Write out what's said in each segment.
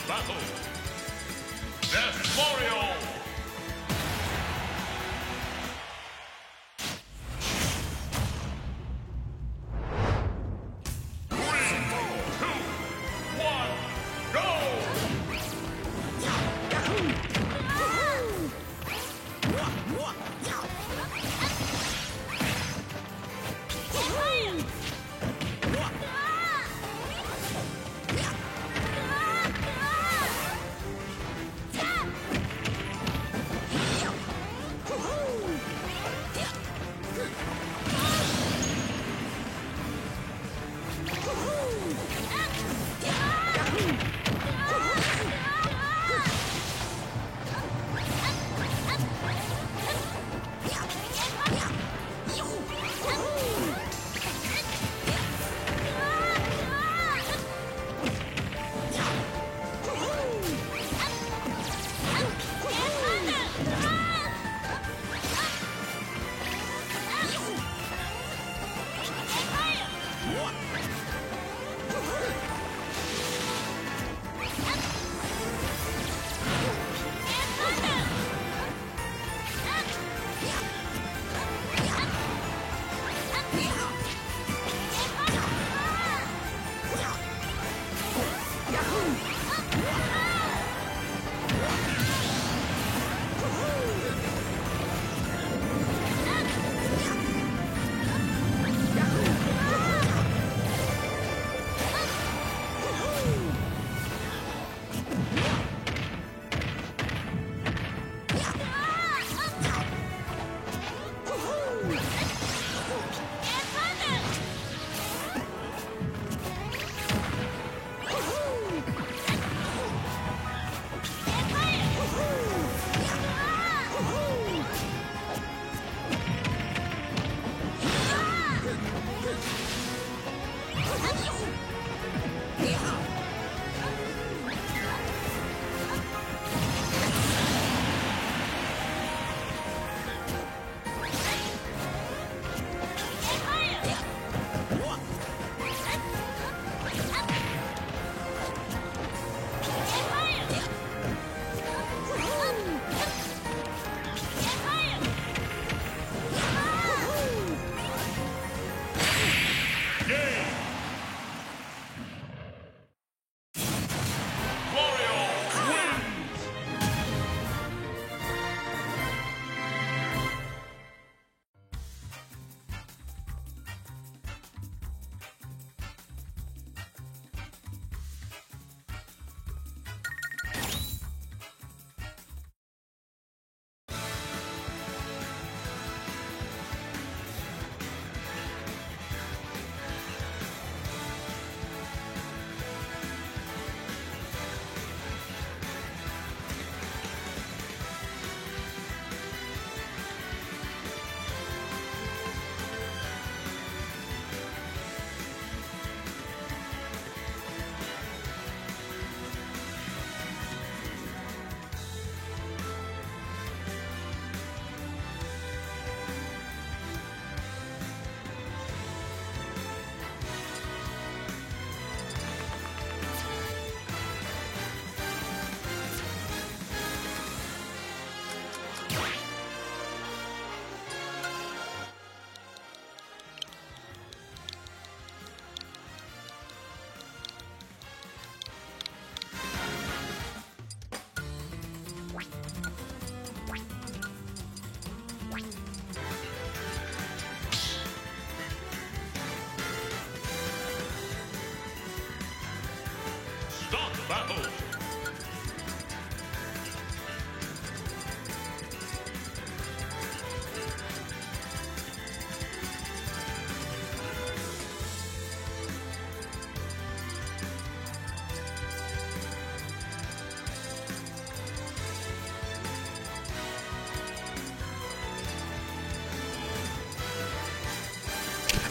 Battle. Death Mario.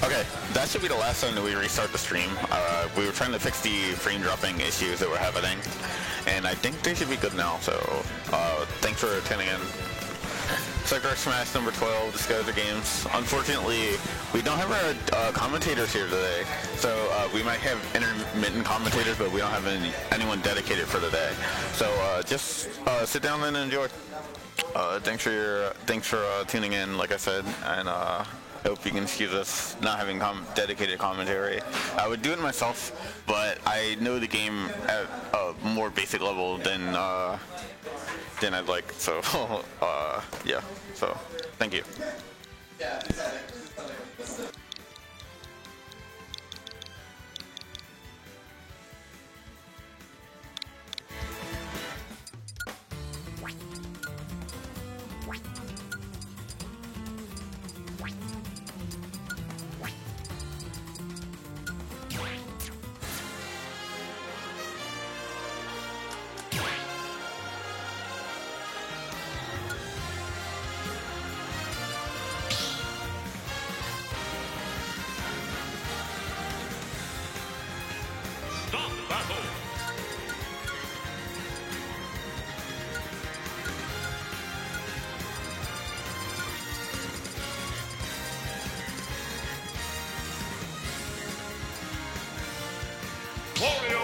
Okay, that should be the last time that we restart the stream. We were trying to fix the frame dropping issues that were happening, and I think they should be good now, so thanks for tuning in. Sector Smash number 12, Disguiser Games. Unfortunately, we don't have our commentators here today, so we might have intermittent commentators, but we don't have anyone dedicated for the day. So just sit down and enjoy. Thanks for tuning in, like I said, and hope you can excuse us not having dedicated commentary. I would do it myself, but I know the game at a more basic level than I'd like. So yeah. So thank you. Start battle. Wario.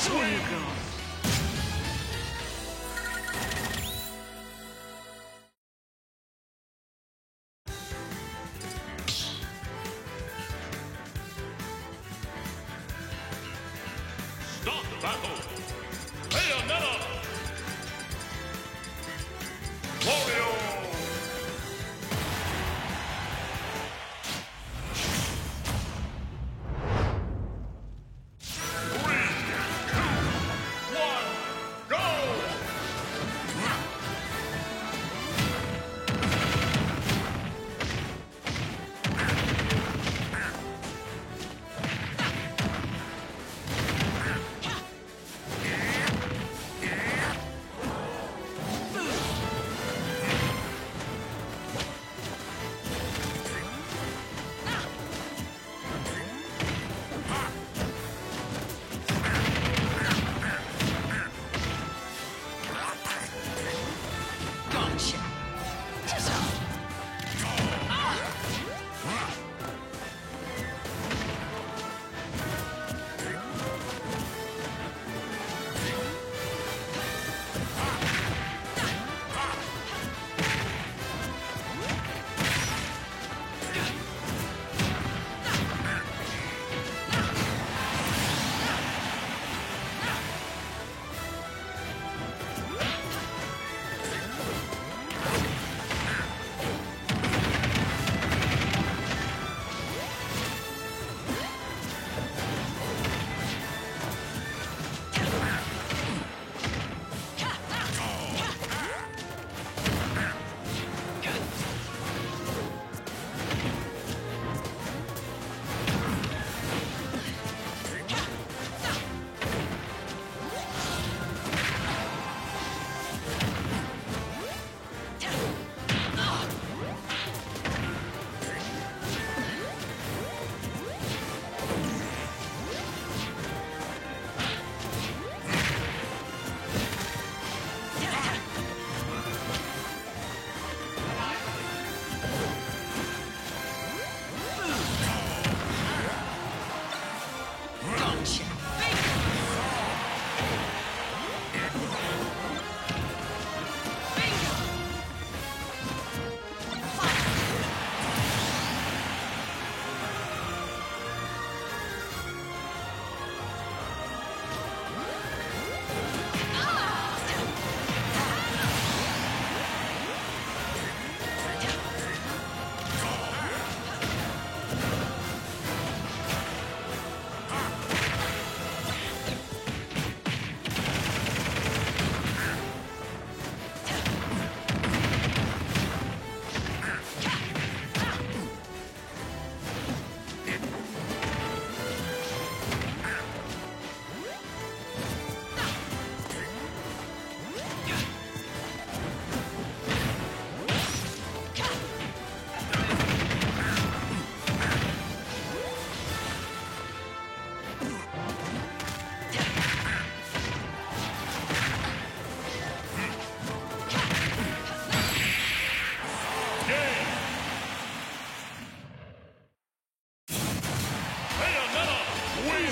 Start the battle. Bayonetta. Wario.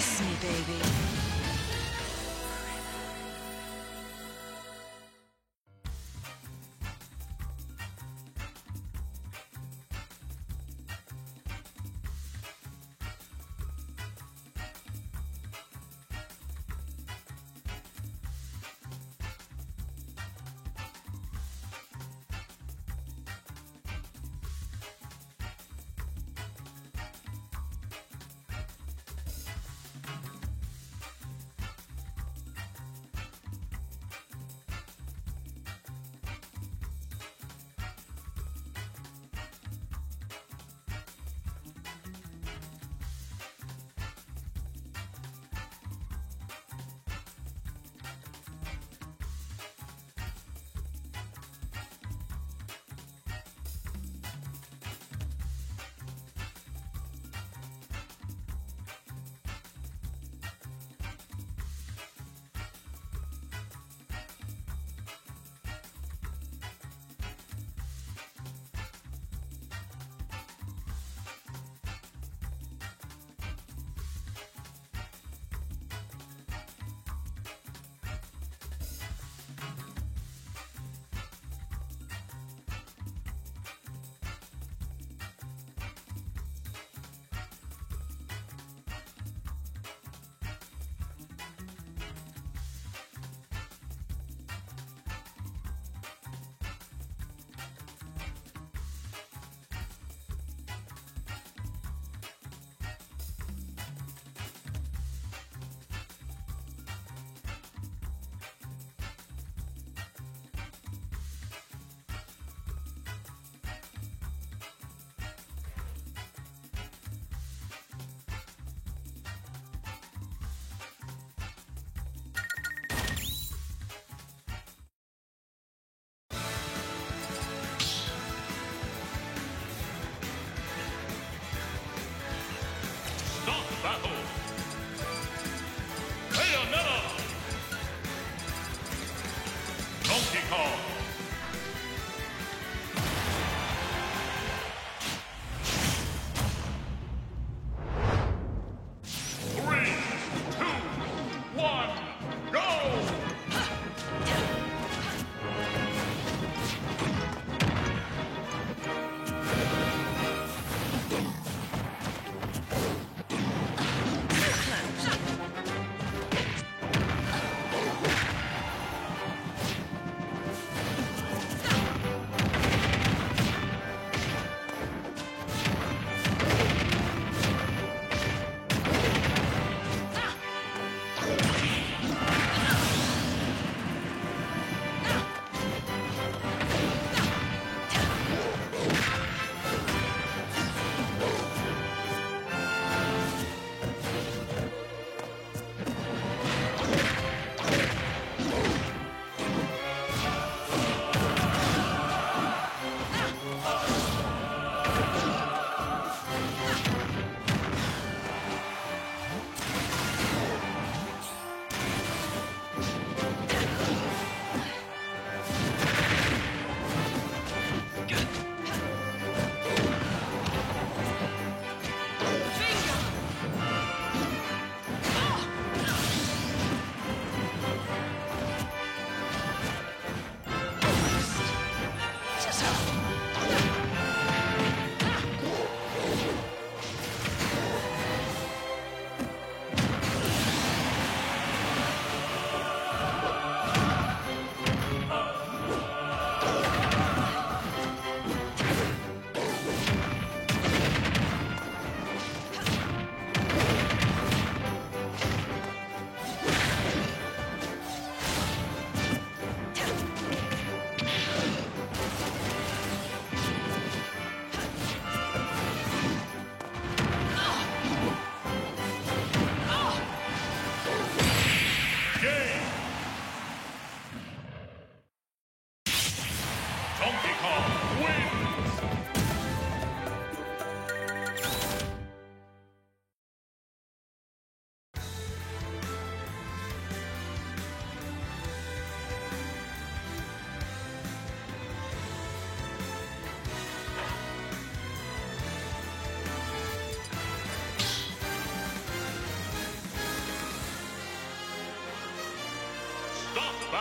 Kiss me, baby.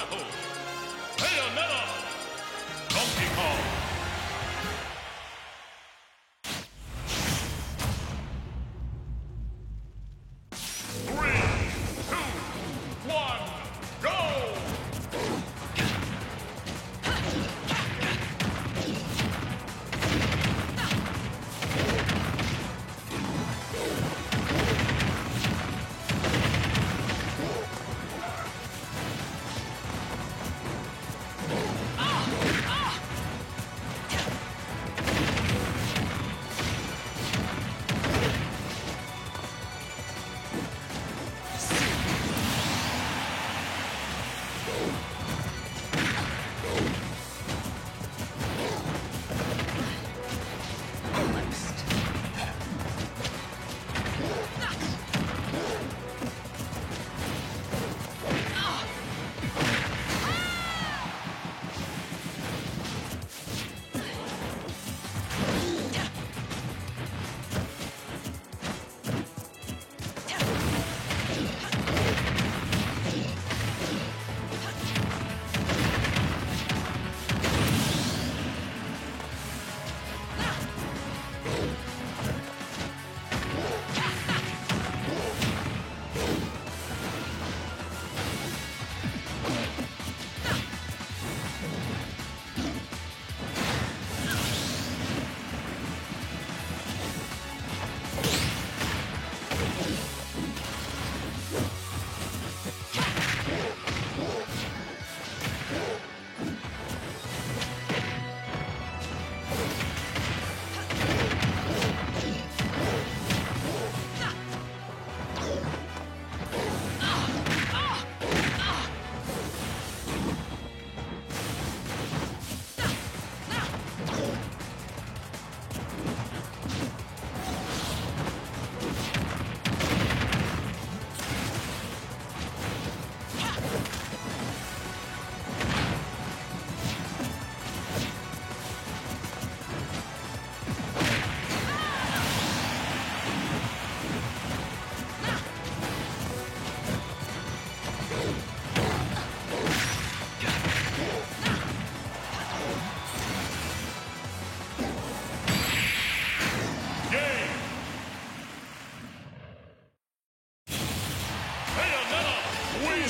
battle. Bayonetta. Donkey Kong. Three, two, one, go!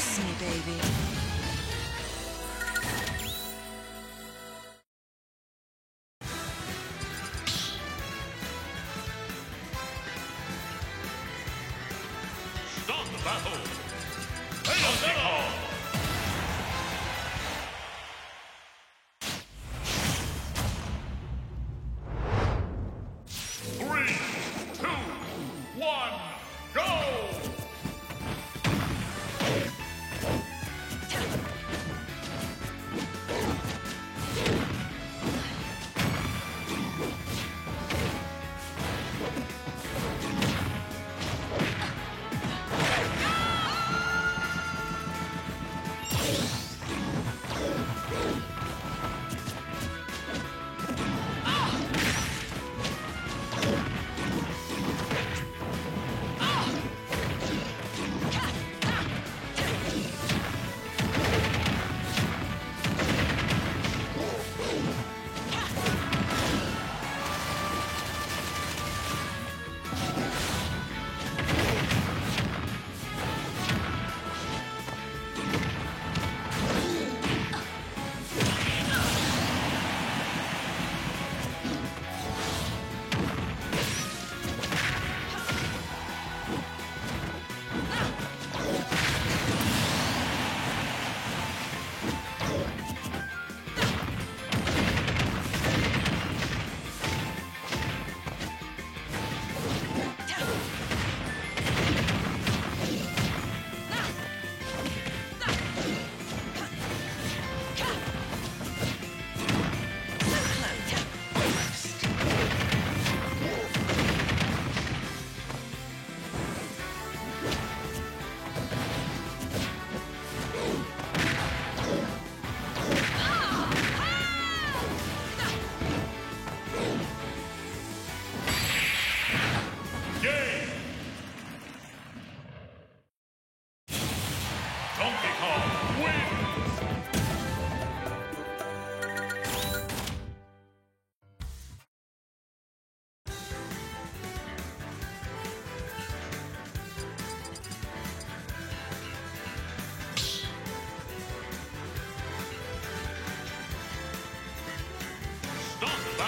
Kiss me, baby. Start the battle. Bayonetta. Three, two, one, go!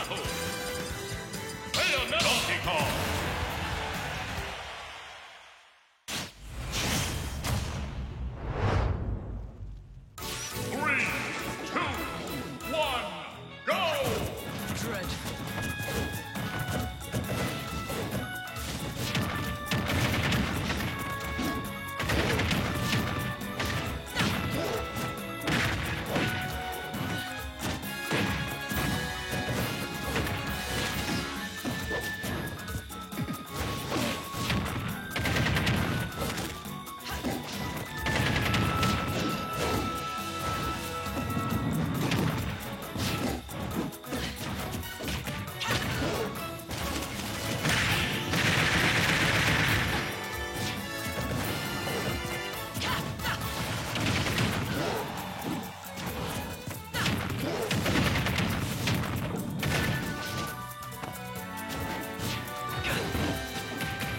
battle. Bayonetta. Donkey Kong. Three, two, one, go! Dreadful.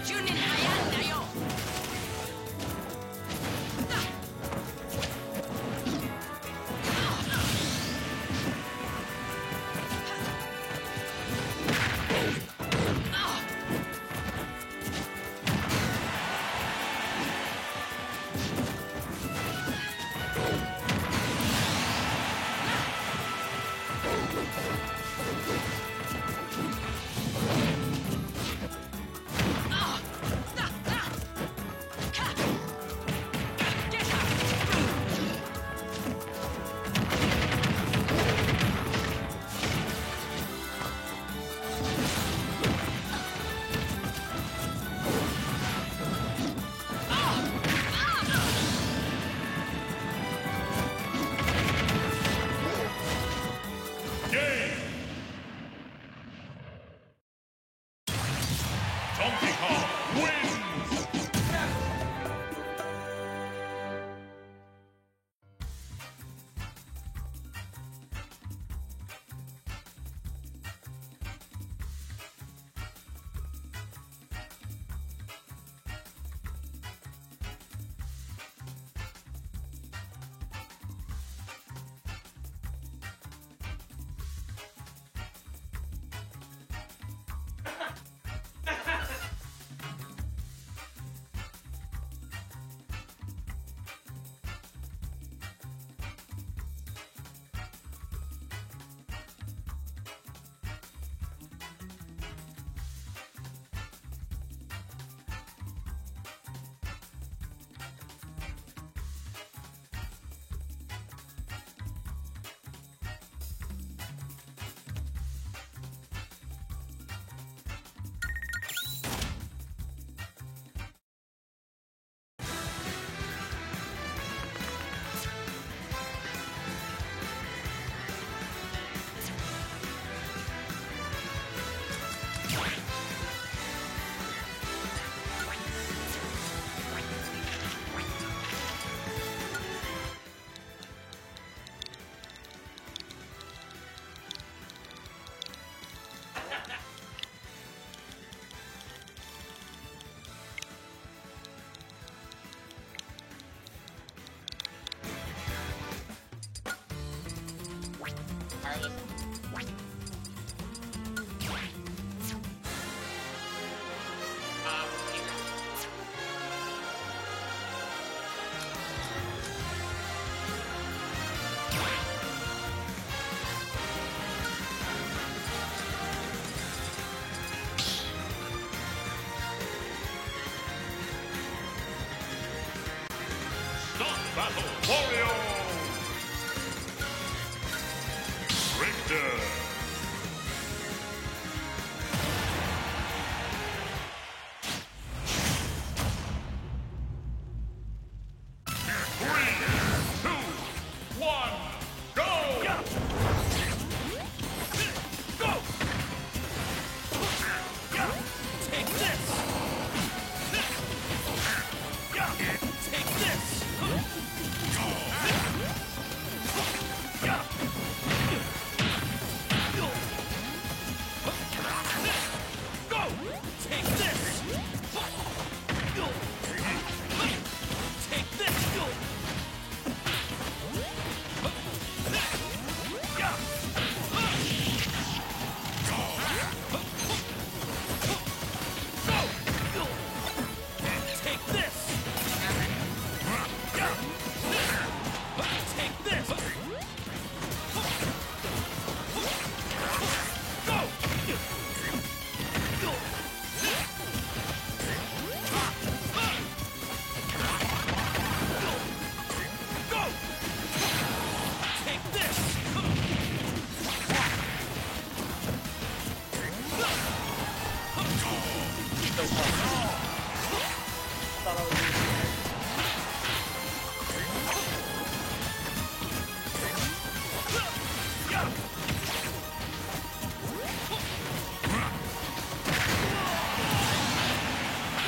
Junin Hayan da yo. Game. Donkey Kong wins. Stop battle, Wario! Richter! Three, two, one, go! Go! Take this! Take this!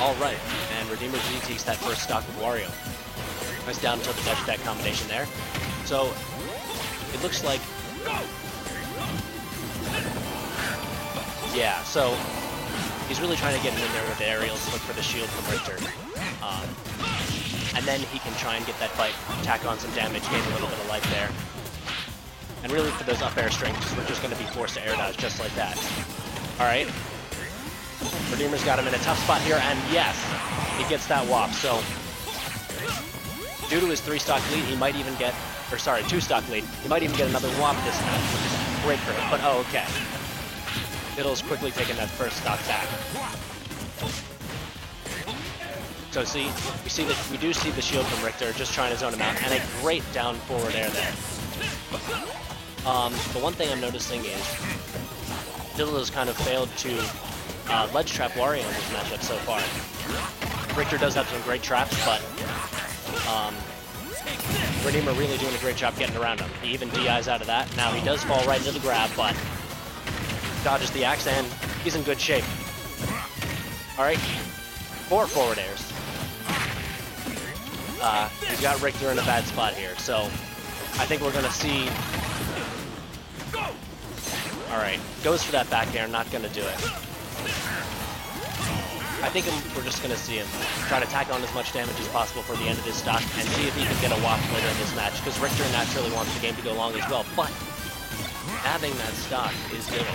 Alright, and Redeemer Z takes that first stock with Wario. Nice down tilt dash attack combination there. So, it looks like... Yeah, so he's really trying to get him in there with the aerials, look for the shield from Richter. And then he can try and get that fight, tack on some damage, gain a little bit of life there. And really for those up air strings, Richter's going to be forced to air dodge just like that. Alright. Redeemer's got him in a tough spot here, and yes, he gets that whop. So, due to his 3-stock lead, he might even get, or sorry, 2-stock lead, he might even get another whop this match, which is great for him. But oh, okay. Diddle's quickly taking that first stock back. So see, we do see the shield from Richter, just trying to zone him out, and a great down forward air there. The one thing I'm noticing is Diddle has kind of failed to ledge trap Wario in this matchup so far. Richter does have some great traps, but Redeemer really doing a great job getting around him. He even DIs out of that. Now he does fall right into the grab, but dodges the axe, and he's in good shape. Alright, 4 forward airs. He's got Richter in a bad spot here, so I think we're gonna see... Alright, goes for that back air, not gonna do it. I think we're just gonna see him try to tack on as much damage as possible for the end of his stock and see if he can get a whop later in this match, because Richter naturally wants the game to go long as well, but having that stock is Diddle.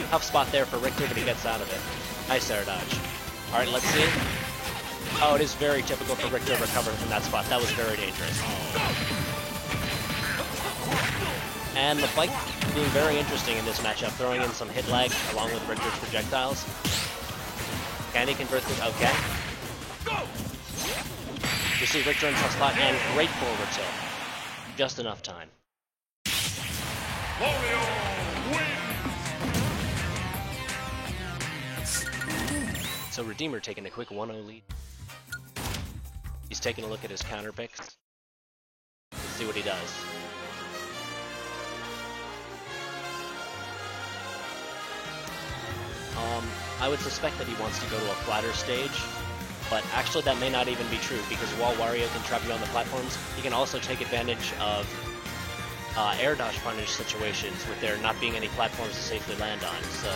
Tough spot there for Richter, but he gets out of it. Nice air dodge. Alright, let's see. Oh, it is very typical for Richter to recover from that spot. That was very dangerous. And the fight being very interesting in this matchup, throwing in some hit lag along with Richter's projectiles. Can he convert this? Okay. You see Richter in tough spot and great forward tilt. Just enough time. Wario wins! So Redeemer taking a quick 1-0 lead. He's taking a look at his counter picks. Let's see what he does. I would suspect that he wants to go to a flatter stage, but actually that may not even be true, because while Wario can trap you on the platforms, he can also take advantage of air dodge punish situations with there not being any platforms to safely land on, so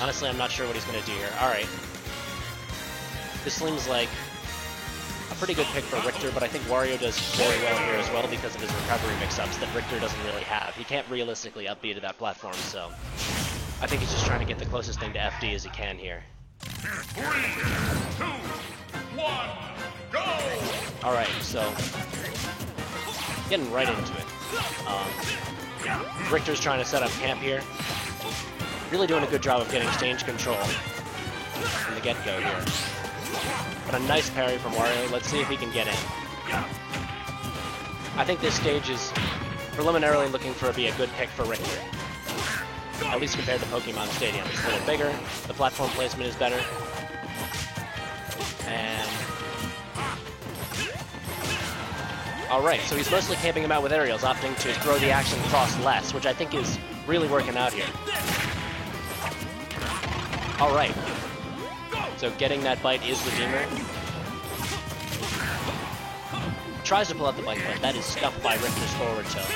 honestly I'm not sure what he's going to do here. Alright. This seems like a pretty good pick for Richter, but I think Wario does very well here as well because of his recovery mix-ups that Richter doesn't really have. He can't realistically up B to that platform, so I think he's just trying to get the closest thing to FD as he can here. 3, 2, 1, go! Alright, so getting right into it. Richter's trying to set up camp here. Really doing a good job of getting stage control from the get-go here. But a nice parry from Wario. Let's see if he can get in. I think this stage is preliminarily looking for be a good pick for Richter. At least compared to Pokemon Stadium. It's a little bigger, the platform placement is better. And... Alright, so he's mostly camping him out with aerials, opting to throw the action cross less, which I think is really working out here. Alright. So getting that bite is Redeemer. Tries to pull out the bite, but that is stuffed by Richter's forward tilt.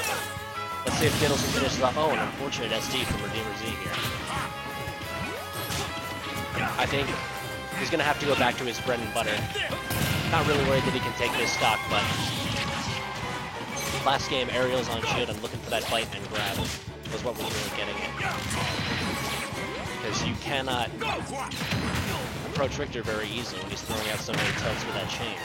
Let's see if Diddles can finish this off. Oh, an unfortunate SD from Redeemer Z here. I think he's going to have to go back to his bread and butter. Not really worried that he can take this stock, but last game, aerials on shield and looking for that bite and grab was what we're really getting at. Because you cannot approach Richter very easily when he's throwing out so many tilts with that chain.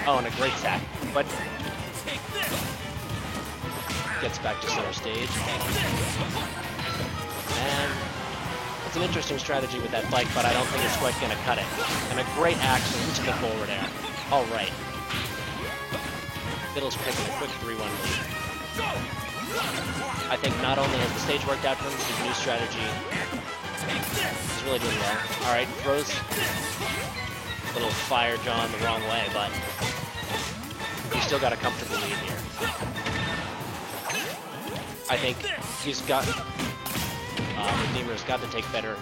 Oh, and a great sack, but gets back to center stage. And it's an interesting strategy with that bike, but I don't think it's quite going to cut it. And a great action into the forward air. All right. Diddle's picking a quick 3-1 lead. I think not only has the stage worked out for him, his new strategy is really doing well. All right, throws a little fire John the wrong way, but still got a comfortable lead here. I think he's got... Redeemer's got to take better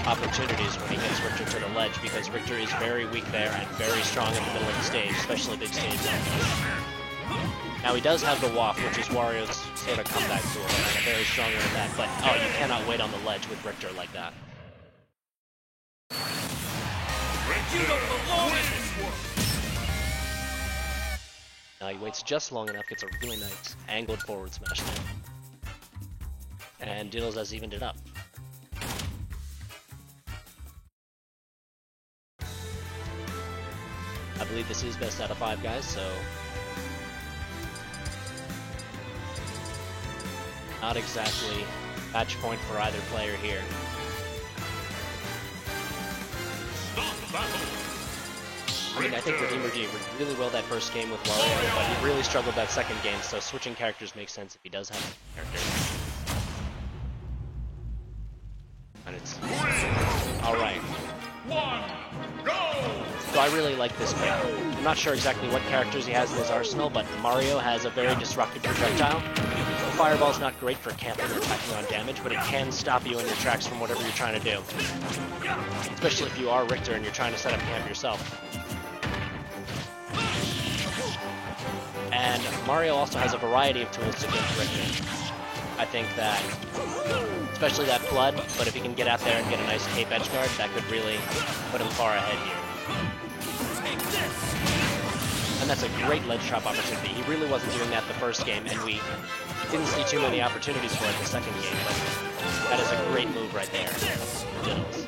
opportunities when he gets Richter to the ledge, because Richter is very weak there and very strong in the middle of the stage, especially big stage. Now he does have the waft, which is Wario's sort of comeback tool, and a very strong one at that, but oh, you cannot wait on the ledge with Richter like that. You don't belong in this world. Now he waits just long enough, gets a really nice angled forward smash there. And Diddles has evened it up. I believe this is best out of 5 guys, so... not exactly match point for either player here. I mean, I think Redeemer G did really well that first game with Wario, but he really struggled that second game, so switching characters makes sense if he does have a character. And it's... alright. So I really like this pick. I'm not sure exactly what characters he has in his arsenal, but Mario has a very disruptive projectile. The Fireball's not great for camping or attacking on damage, but it can stop you in your tracks from whatever you're trying to do. Especially if you are Richter and you're trying to set up camp yourself. And Mario also has a variety of tools to get Richter. I think that, especially that Flood, but if he can get out there and get a nice cape edge guard, that could really put him far ahead here. And that's a great ledge trap opportunity. He really wasn't doing that the first game, and we didn't see too many opportunities for it the second game, but that is a great move right there. Diddles.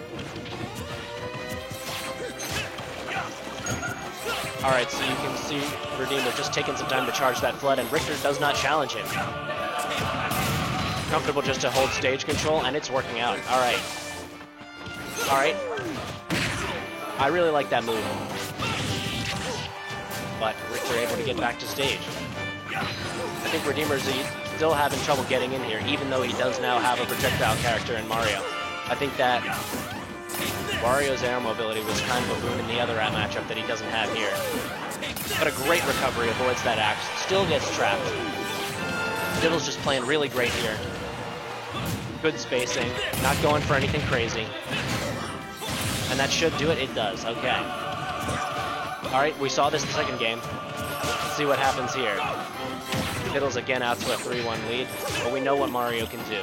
Alright, so you can see Redeemer just taking some time to charge that Flood, and Richter does not challenge him. Comfortable just to hold stage control, and it's working out. Alright. Alright. I really like that move. But Richter able to get back to stage. I think Redeemer's still having trouble getting in here, even though he does now have a projectile character in Mario. I think that Wario's air mobility was kind of a boon in the other matchup that he doesn't have here. But a great recovery, avoids that axe, still gets trapped. Diddle's just playing really great here. Good spacing, not going for anything crazy. And that should do it. It does. Okay. Alright, we saw this in the second game. Let's see what happens here. Diddle's again out to a 3-1 lead, but we know what Mario can do.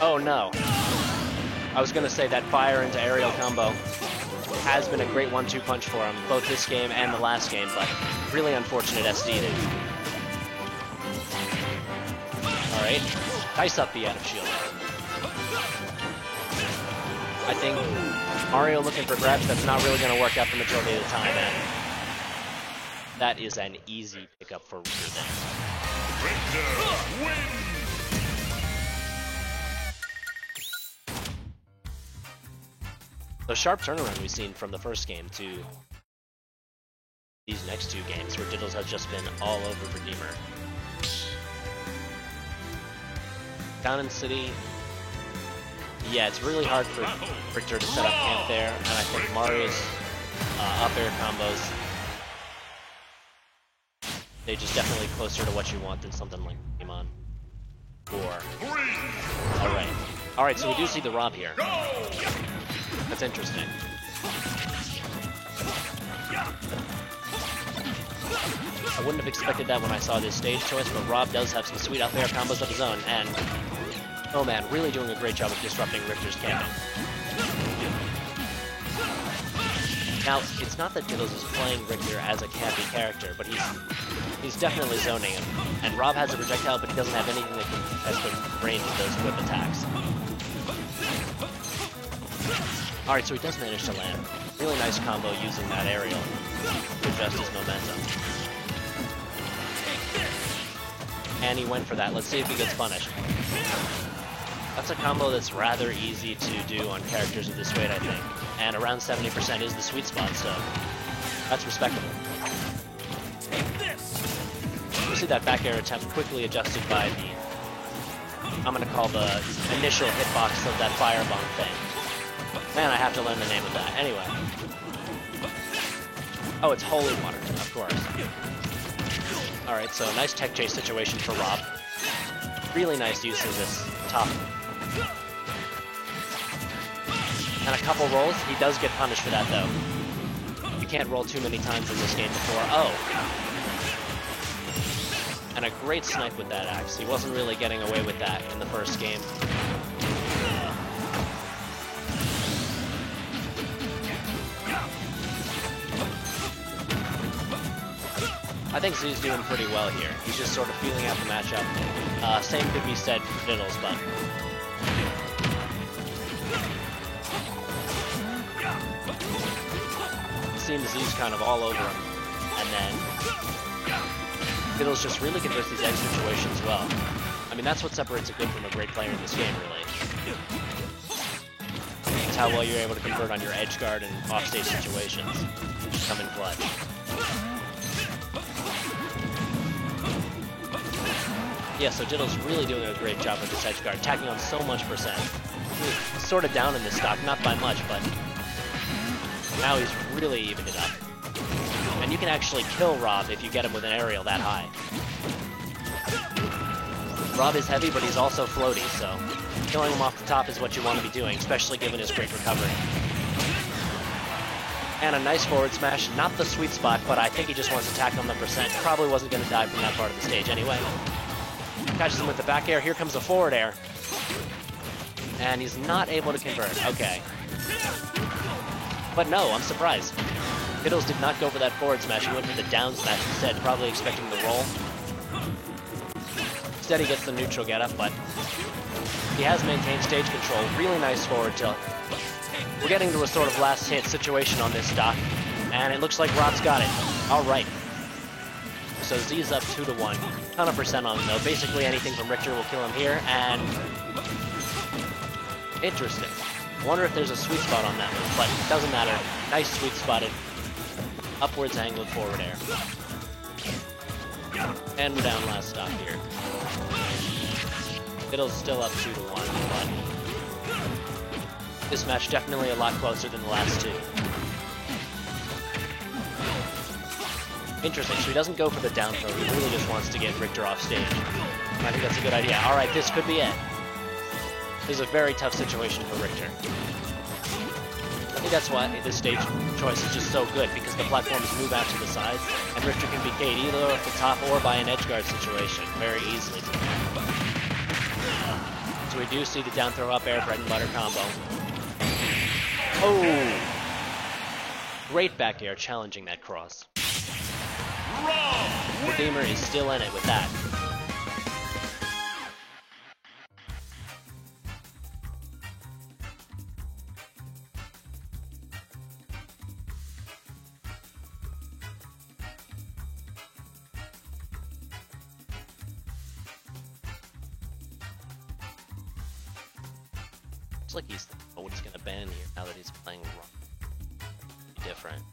Oh no. I was gonna say that fire into aerial combo has been a great 1-2 punch for him, both this game and the last game, but really unfortunate SD. Alright. Nice up B out of shield. I think Mario looking for grabs, that's not really going to work out the majority of the time, and that is an easy pickup for Richter then. The sharp turnaround we've seen from the first game to these next 2 games, where Diddles has just been all over Redeemer. Down in City, yeah, it's really hard for Richter to set up camp there, and I think Mario's up air combos, they just definitely closer to what you want than something like Pokemon. 4. Alright. Alright, so we do see the Rob here. That's interesting. I wouldn't have expected that when I saw this stage choice, but Rob does have some sweet up air combos of his own, and oh man, really doing a great job of disrupting Richter's camping. Now, it's not that Diddles is playing Richter as a campy character, but he's definitely zoning him. And Rob has a projectile, but he doesn't have anything that can contest the range of those whip attacks. Alright, so he does manage to land. Really nice combo using that aerial to adjust his momentum. And he went for that. Let's see if he gets punished. That's a combo that's rather easy to do on characters of this weight, I think. And around 70% is the sweet spot, so that's respectable. You see that back air attempt quickly adjusted by the, I'm going to call the initial hitbox of that firebomb thing. Man, I have to learn the name of that. Anyway. Oh, it's Holy Water, of course. Alright, so nice tech chase situation for Rob. Really nice use of this top. And a couple rolls. He does get punished for that, though. You can't roll too many times in this game before. Oh! And a great snipe with that axe. He wasn't really getting away with that in the first game. I think Z's doing pretty well here. He's just sort of feeling out the matchup. Same could be said for Diddles, but... It seems Z's kind of all over him. And then... Diddles just really converts these edge situations well. I mean, that's what separates a good from a great player in this game, really. It's how well you're able to convert on your edge guard and offstage situations. Come in clutch. Yeah, so Diddle's really doing a great job with this edge guard, tacking on so much percent. He's sort of down in this stock, not by much, but now he's really evened it up. And you can actually kill Rob if you get him with an aerial that high. Rob is heavy, but he's also floaty, so killing him off the top is what you want to be doing, especially given his great recovery. And a nice forward smash, not the sweet spot, but I think he just wants to tack on the percent. Probably wasn't going to die from that part of the stage anyway. Catches him with the back air. Here comes the forward air. And he's not able to convert. Okay. But no, I'm surprised. Diddles did not go for that forward smash. He went for the down smash instead, probably expecting the roll. Instead he gets the neutral getup, but he has maintained stage control. Really nice forward tilt. We're getting to a sort of last hit situation on this stock, and it looks like Rob's got it. Alright. So Z's up 2-1. 100% on him, though. Basically anything from Richter will kill him here, and... Interesting. Wonder if there's a sweet spot on that one, but it doesn't matter. Nice sweet spotted. Upwards angled forward air. And we're down last stock here. Diddle's still up 2-1, but... This match definitely a lot closer than the last two. Interesting, so he doesn't go for the down throw, he really just wants to get Richter off stage. I think that's a good idea. Alright, this could be it. This is a very tough situation for Richter. I think that's why this stage choice is just so good, because the platforms move out to the sides, and Richter can be K'd either at the top or by an edge guard situation, very easily. So we do see the down throw up air bread and butter combo. Oh! Great back air challenging that cross. Redeemer is still in it with that. Looks like he's what he's gonna ban here now that he's playing wrong. Different.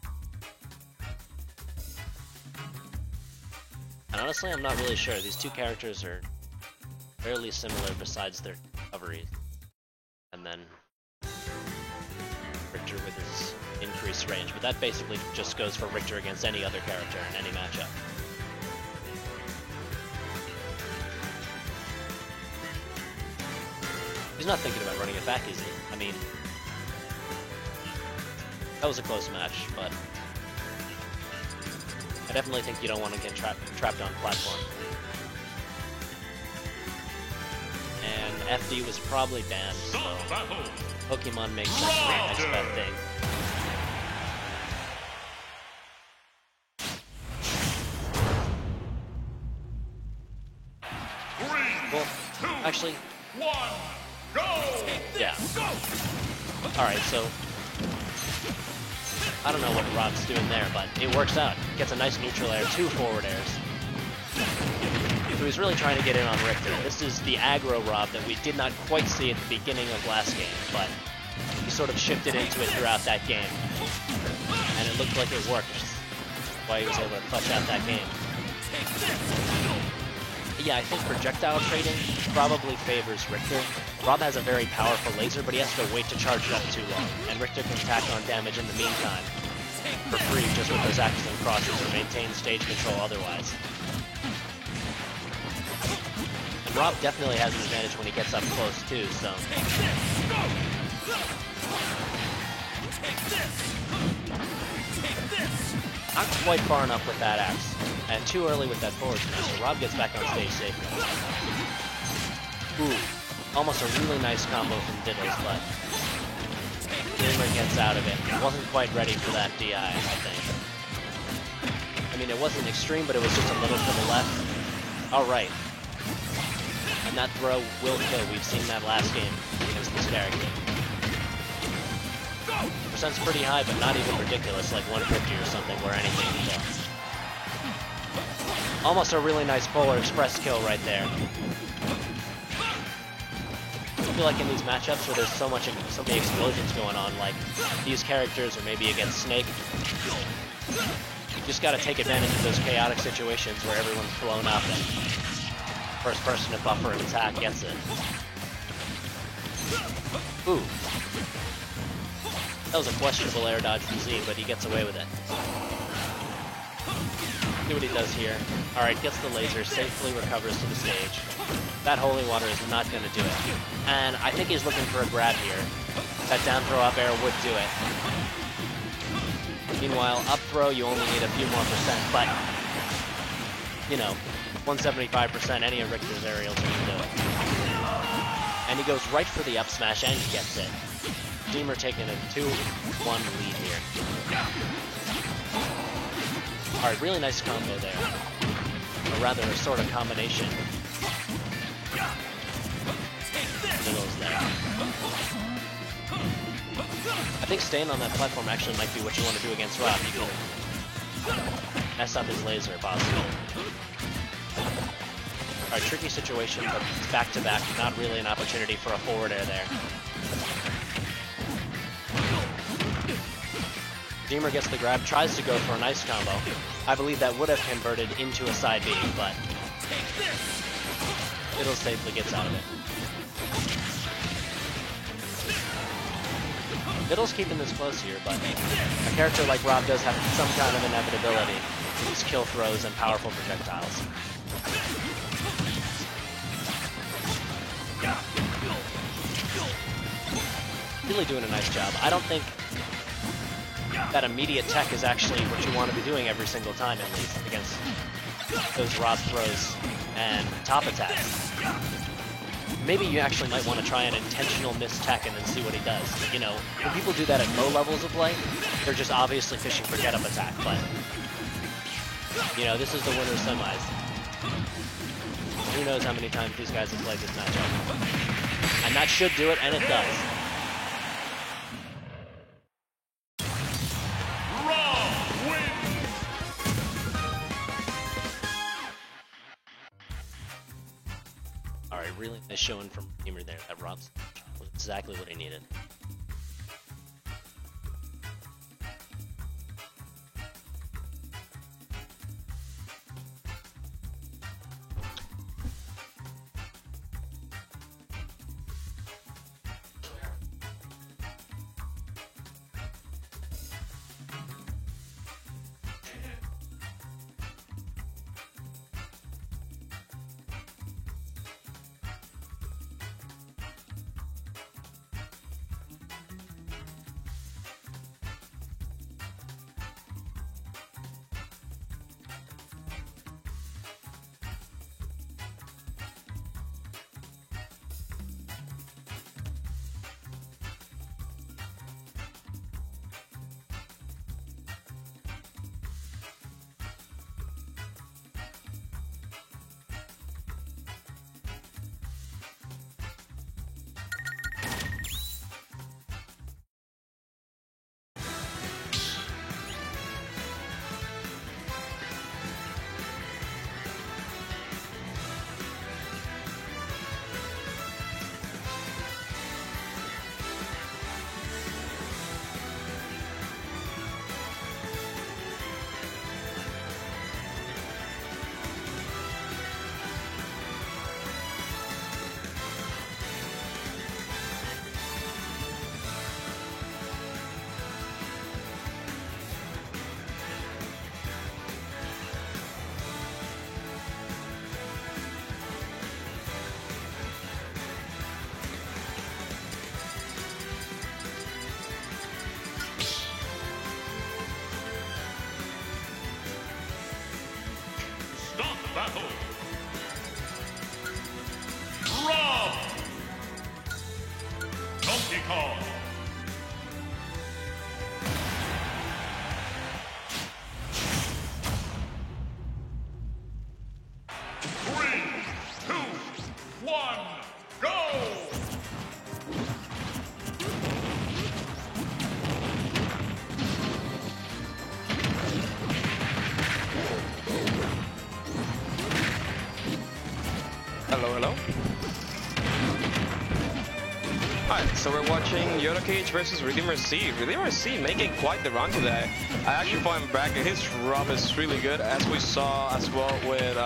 And honestly, I'm not really sure. These two characters are fairly similar besides their recoveries. And then Richter with his increased range. But that basically just goes for Richter against any other character in any matchup. He's not thinking about running it back, is he? I mean, that was a close match, but I definitely think you don't want to get trapped on platform. And FD was probably banned, so Pokemon makes sense for the next best thing. Well, actually, yeah. Alright, so I don't know what Rob's doing there, but it works out. Gets a nice neutral air, 2 forward airs. So he's really trying to get in on Richter. This is the aggro Rob that we did not quite see at the beginning of last game, but he sort of shifted into it throughout that game. And it looked like it worked. That's why he was able to clutch out that game. Yeah, I think projectile trading probably favors Richter. Rob has a very powerful laser, but he has to wait to charge it up too long, and Richter can tack on damage in the meantime for free just with those axes and crosses or maintain stage control otherwise. And Rob definitely has an advantage when he gets up close too, so... Not quite far enough with that axe, and too early with that forward smash, so Rob gets back on stage safely. Ooh, almost a really nice combo from Diddles, but Gamer gets out of it. Wasn't quite ready for that DI, I think. I mean, it wasn't extreme, but it was just a little to the left. Alright. And that throw will kill. We've seen that last game against this character. Percent's pretty high, but not even ridiculous, like 150 or something, where anything can kill. Almost a really nice Polar Express kill right there. I feel like in these matchups where there's so many explosions going on, like these characters or maybe against Snake, you just gotta take advantage of those chaotic situations where everyone's blown up and first person to buffer and attack gets it. Ooh. That was a questionable air dodge from Z, but he gets away with it. See what he does here. Alright, gets the laser, safely recovers to the stage. That holy water is not going to do it. And I think he's looking for a grab here. That down throw up air would do it. Meanwhile, up throw, you only need a few more percent, but, you know, 175%, any of Richter's aerials can do it. And he goes right for the up smash and gets it. Deemer taking a 2-1 lead here. Alright, really nice combo there. Or rather, a sort of combination. Diddles there. I think staying on that platform actually might be what you want to do against Rob. You can mess up his laser, possibly. Alright, tricky situation, but back-to-back, not really an opportunity for a forward air there. Deemer gets the grab, tries to go for a nice combo. I believe that would have converted into a side B, but Diddles safely gets out of it. Diddles keeping this close here, but a character like Rob does have some kind of inevitability to these kill throws and powerful projectiles. Really doing a nice job. I don't think that immediate tech is actually what you want to be doing every single time, at least, against those Rob throws and top attacks. Maybe you actually might want to try an intentional miss tech and then see what he does. You know, when people do that at low levels of play, they're just obviously fishing for get-up attack, but, you know, this is the winner's semis. Who knows how many times these guys have played this matchup. And that should do it, and it does. Really nice showing from Deemer there. That Rob's was exactly what he needed. battle. Rob. Donkey Kong. Three, two, one, go! Hello, hello. Alright, so we're watching Yoda Cage versus Redeemer C. Redeemer C making quite the run today. I actually find bracket his rub is really good, as we saw as well with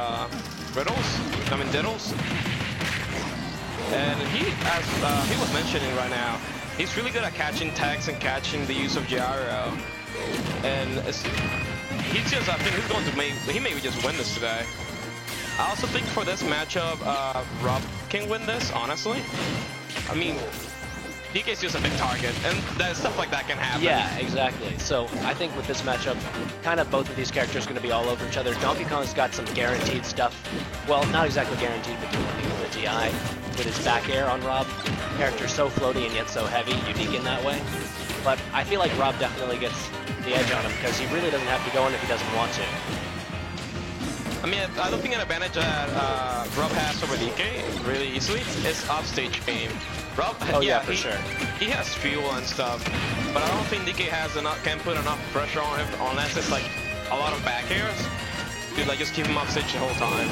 Diddles. And he, as he was mentioning right now, he's really good at catching tags and catching the use of gyro. And he's just, I think he's going to he may just win this today. I also think for this matchup, Rob can win this, honestly. I mean, DK's just a big target, and stuff like that can happen. Yeah, exactly. So I think with this matchup, kind of both of these characters are going to be all over each other. Donkey Kong's got some guaranteed stuff. Well, not exactly guaranteed, but the DI with his back air on Rob. Character so floaty and yet so heavy, unique in that way. But I feel like Rob definitely gets the edge on him because he really doesn't have to go in if he doesn't want to. I mean, I don't think an advantage that Rob has over DK really easily is offstage game. Rob, yeah, for sure. He has fuel and stuff, but I don't think DK has can put enough pressure on him unless it's like a lot of back airs. Dude, like just keep him offstage the whole time.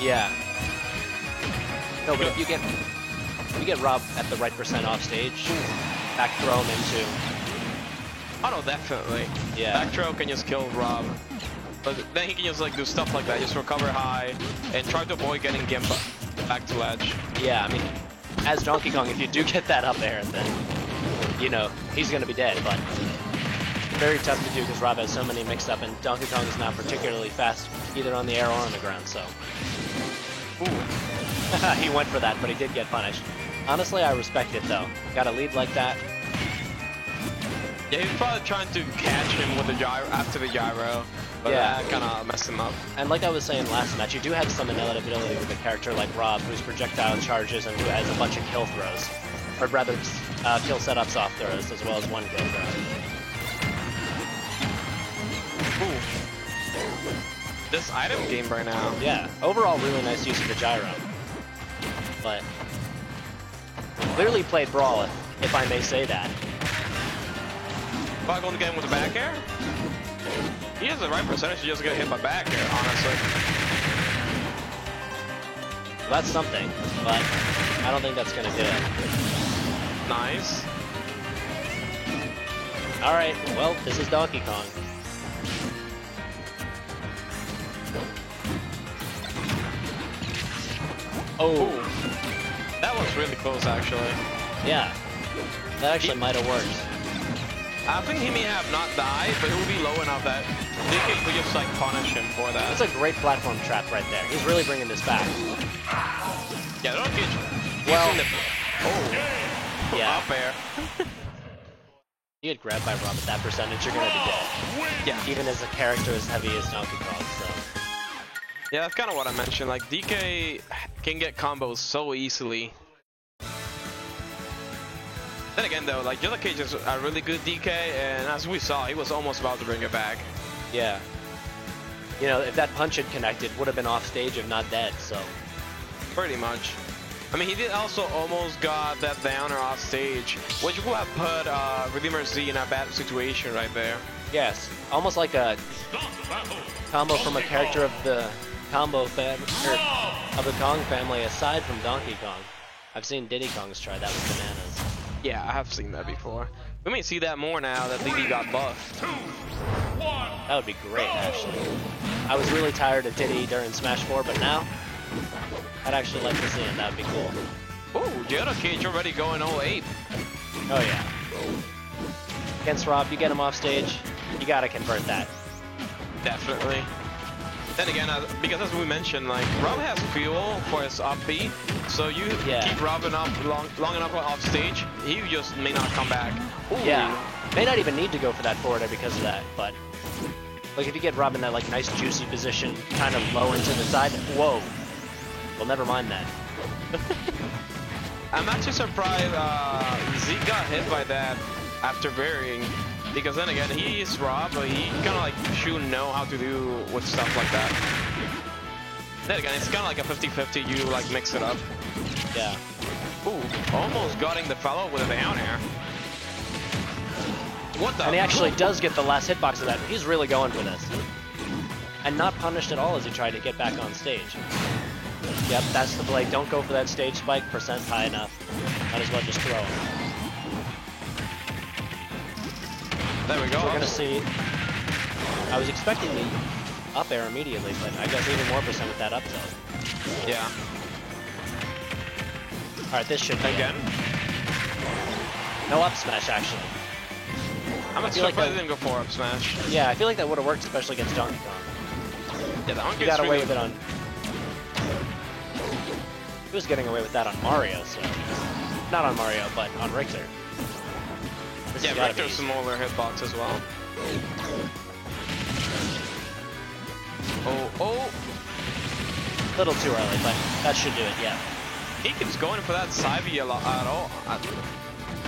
Yeah. No, but if you get Rob at the right percent offstage, back throw him into. Oh no, definitely. Yeah. Back throw can just kill Rob. But then he can just like do stuff like that, just recover high and try to avoid getting gimped back to ledge. Yeah, I mean, as Donkey Kong, if you do get that up air, then, you know, he's going to be dead, but very tough to do because Rob has so many mixed up, and Donkey Kong is not particularly fast either on the air or on the ground, so. Ooh. He went for that, but he did get punished. Honestly, I respect it, though. Got a lead like that. Yeah, he's probably trying to catch him with the gyro after the gyro. But yeah, that kind of messed him up. And like I was saying last match, you do have some inevitability with a character like Rob, whose projectile charges and who has a bunch of kill throws. Or rather, kill setups off throws, as well as one kill throw. Ooh. This item game right now. Yeah, overall really nice use of the gyro. But clearly played Brawl, if I may say that. Am I going to get him with the back air? He has the right percentage to just get hit by back air, honestly. Well, that's something, but I don't think that's going to do it. Nice. Alright, well, this is Donkey Kong. Oh. That was really close, actually. Yeah, that actually might have worked. I think he may have not died, but it will be low enough that DK could just like punish him for that. That's a great platform trap right there. He's really bringing this back. Yeah, don't get well, yeah. Up air. You get grabbed by Rob at that percentage, you're gonna be dead. Yeah. Even as a character as heavy as Donkey Kong, so. Yeah, that's kind of what I mentioned. Like DK can get combos so easily. Then again though, like Yoda Cage is a really good DK, and as we saw, he was almost about to bring it back. Yeah. You know, if that punch had connected, would have been off stage if not dead, so. Pretty much. I mean, he did also almost got that downer off stage, which would have put Redeemer Z in a bad situation right there. Yes, almost like a combo from a character of the combo of the Kong family aside from Donkey Kong. I've seen Diddy Kongs try that with bananas. Yeah, I have seen that before. We may see that more now that Diddy got buffed. That would be great, actually. I was really tired of Diddy during Smash 4, but now, I'd actually like to see him. That would be cool. Oh, Yoda Cage already going 08. Oh, yeah. Against Rob, you get him off stage, you gotta convert that. Definitely. Then again, because as we mentioned, like Rob has fuel for his up B, so you keep Rob long enough off stage, he just may not come back. Ooh. Yeah, may not even need to go for that forward air because of that, but Like if you get Rob in that like nice juicy position, kind of low into the side. Whoa. Well, never mind that. I'm actually surprised Zeke got hit by that after varying, because then again, he is Rob, but he kind of like should know how to do with stuff like that. Then again, it's kind of like a 50-50, you like mix it up. Yeah. Ooh, almost gutting the fellow with a down air. What the? And he actually does get the last hitbox of that. He's really going for this. And not punished at all as he tried to get back on stage. Yep, that's the play. Don't go for that stage spike. Percent's high enough. Might as well just throw him. There we go. We're gonna see. I was expecting the up air immediately, but I guess even more percent with that up tilt. Yeah. Alright, this should be Again? No up smash, actually. I'm I feel like surprised that- he didn't go for up smash. Yeah, I feel like that would have worked, especially against Donkey Kong. Yeah, that one He gets got away really... with it on... He was getting away with that on Mario, so... Not on Mario, but on Richter. This Yeah, has gotta Richter's be easy. smaller hitbox as well. Oh, Little too early, but that should do it, yeah. he keeps going for that side B a lot at all.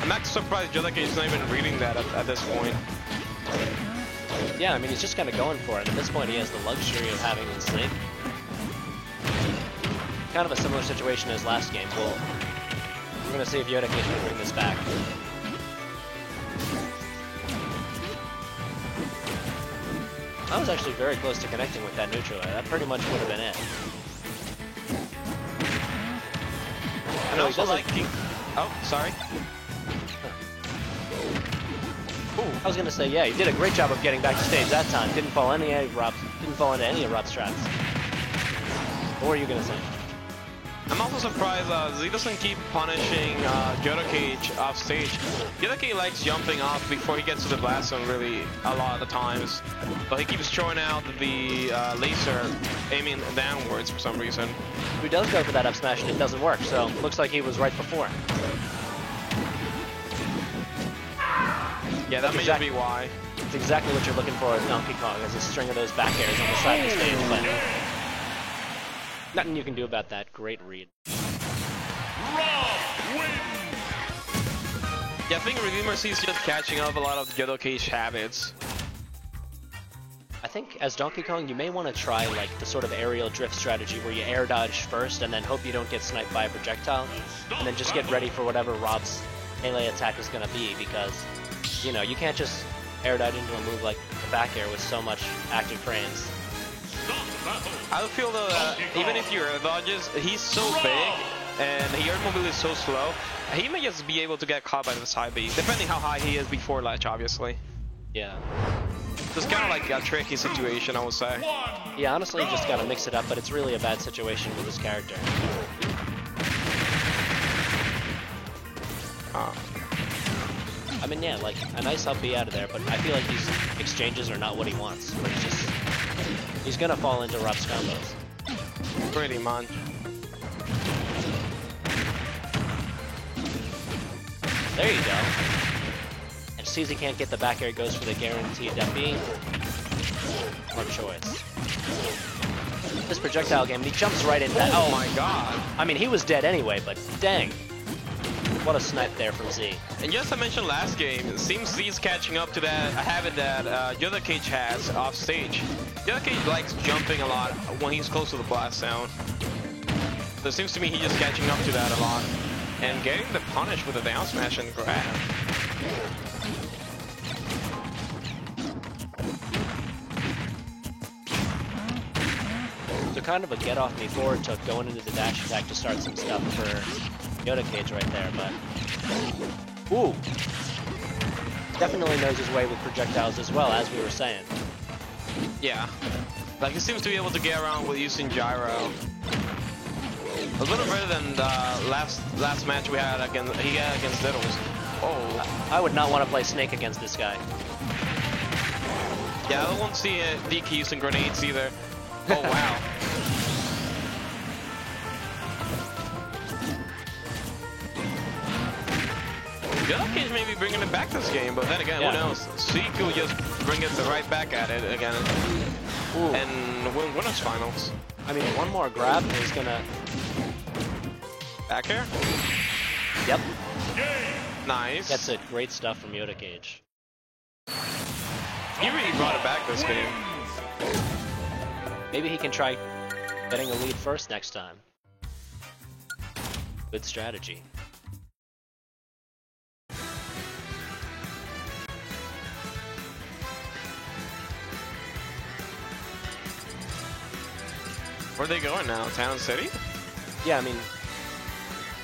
I'm actually surprised Jodake is not even reading that at this point. Yeah, I mean, he's just kind of going for it. At this point, he has the luxury of having the Snake. Kind of a similar situation as last game. We're going to see if Yodake can bring this back. I was actually very close to connecting with that neutral air. That pretty much would have been it. And No, he also doesn't- like... Oh, sorry. I was gonna say, yeah, he did a great job of getting back to stage that time. Didn't fall into any of Rob's traps. What were you gonna say? I'm also surprised Z doesn't keep punishing Jodake off stage. Jodake likes jumping off before he gets to the blast zone really a lot of the times. But he keeps throwing out the laser aiming downwards for some reason. He does go for that up smash and it doesn't work, so looks like he was right before. Yeah, that may just be why. It's exactly what you're looking for with Donkey Kong, is a string of those back airs on the side of the stage, but nothing you can do about that. Great read. Rob wins. Yeah, I think Redeemer C is just catching up a lot of Jodake's habits. I think as Donkey Kong, you may want to try like the sort of aerial drift strategy where you air dodge first and then hope you don't get sniped by a projectile, and then just get ready for whatever Rob's melee attack is going to be, because, you know, you can't just air dodge into a move like the back air with so much active frames. I feel though that even if you air dodges, he's so big and the air mobility is so slow, he may just be able to get caught by the side B, depending how high he is before ledge, obviously. Yeah. It's kind of like a tricky situation, I would say. Yeah, honestly, you just gotta mix it up, but it's really a bad situation with this character. I mean, yeah, like, a nice up B out of there, but I feel like these exchanges are not what he wants. Where he's gonna fall into Rob's combos. Pretty much. There you go. And sees he can't get the back air, goes for the guaranteed FB. Or choice. This projectile game, and he jumps right into that. Oh my god. I mean, he was dead anyway, but dang. What a snipe there from Z. And just I mentioned last game, it seems Z's catching up to that habit that Jodake has off stage. Jodake likes jumping a lot when he's close to the blast zone. So it seems to me he's just catching up to that a lot. And getting the punish with a down smash and grab. So kind of a get off me forward took going into the dash attack to start some stuff for Jodake right there, but... Ooh! Definitely knows his way with projectiles as well, as we were saying. Yeah. Like he seems to be able to get around with using gyro. A little better than the last match we had against Diddles. Oh. I would not want to play Snake against this guy. Yeah, I don't want to see DK using grenades either. Oh wow. Yellow Cage may be bringing it back this game, but then again, Yeah. who knows? Zeke will just bring it right back at it again and win winners finals. I mean, one more grab is gonna. Back here? Yep. Nice. That's it. Great stuff from Yoda Cage. He really brought it back this game. Maybe he can try getting a lead first next time. Good strategy. Where are they going now? Town City? Yeah, I mean,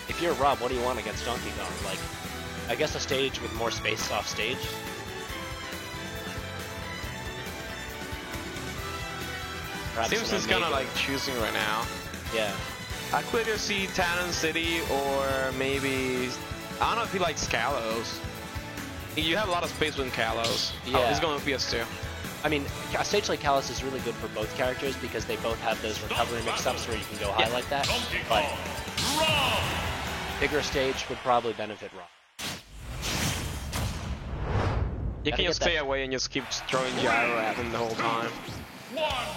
if you're Rob, what do you want against Donkey Kong? Like, I guess a stage with more space off stage. Perhaps Seems he's kind of like choosing right now. Yeah. I could either see Town City or maybe I don't know if he likes Kalos. You have a lot of space with Kalos. Yeah. Oh, he's going with PS2. I mean, a stage like Kalos is really good for both characters because they both have those recovery mix-ups where you can go high like that. But bigger stage would probably benefit Rob. You Gotta can just get that- stay away and just keep throwing gyro at him the whole time.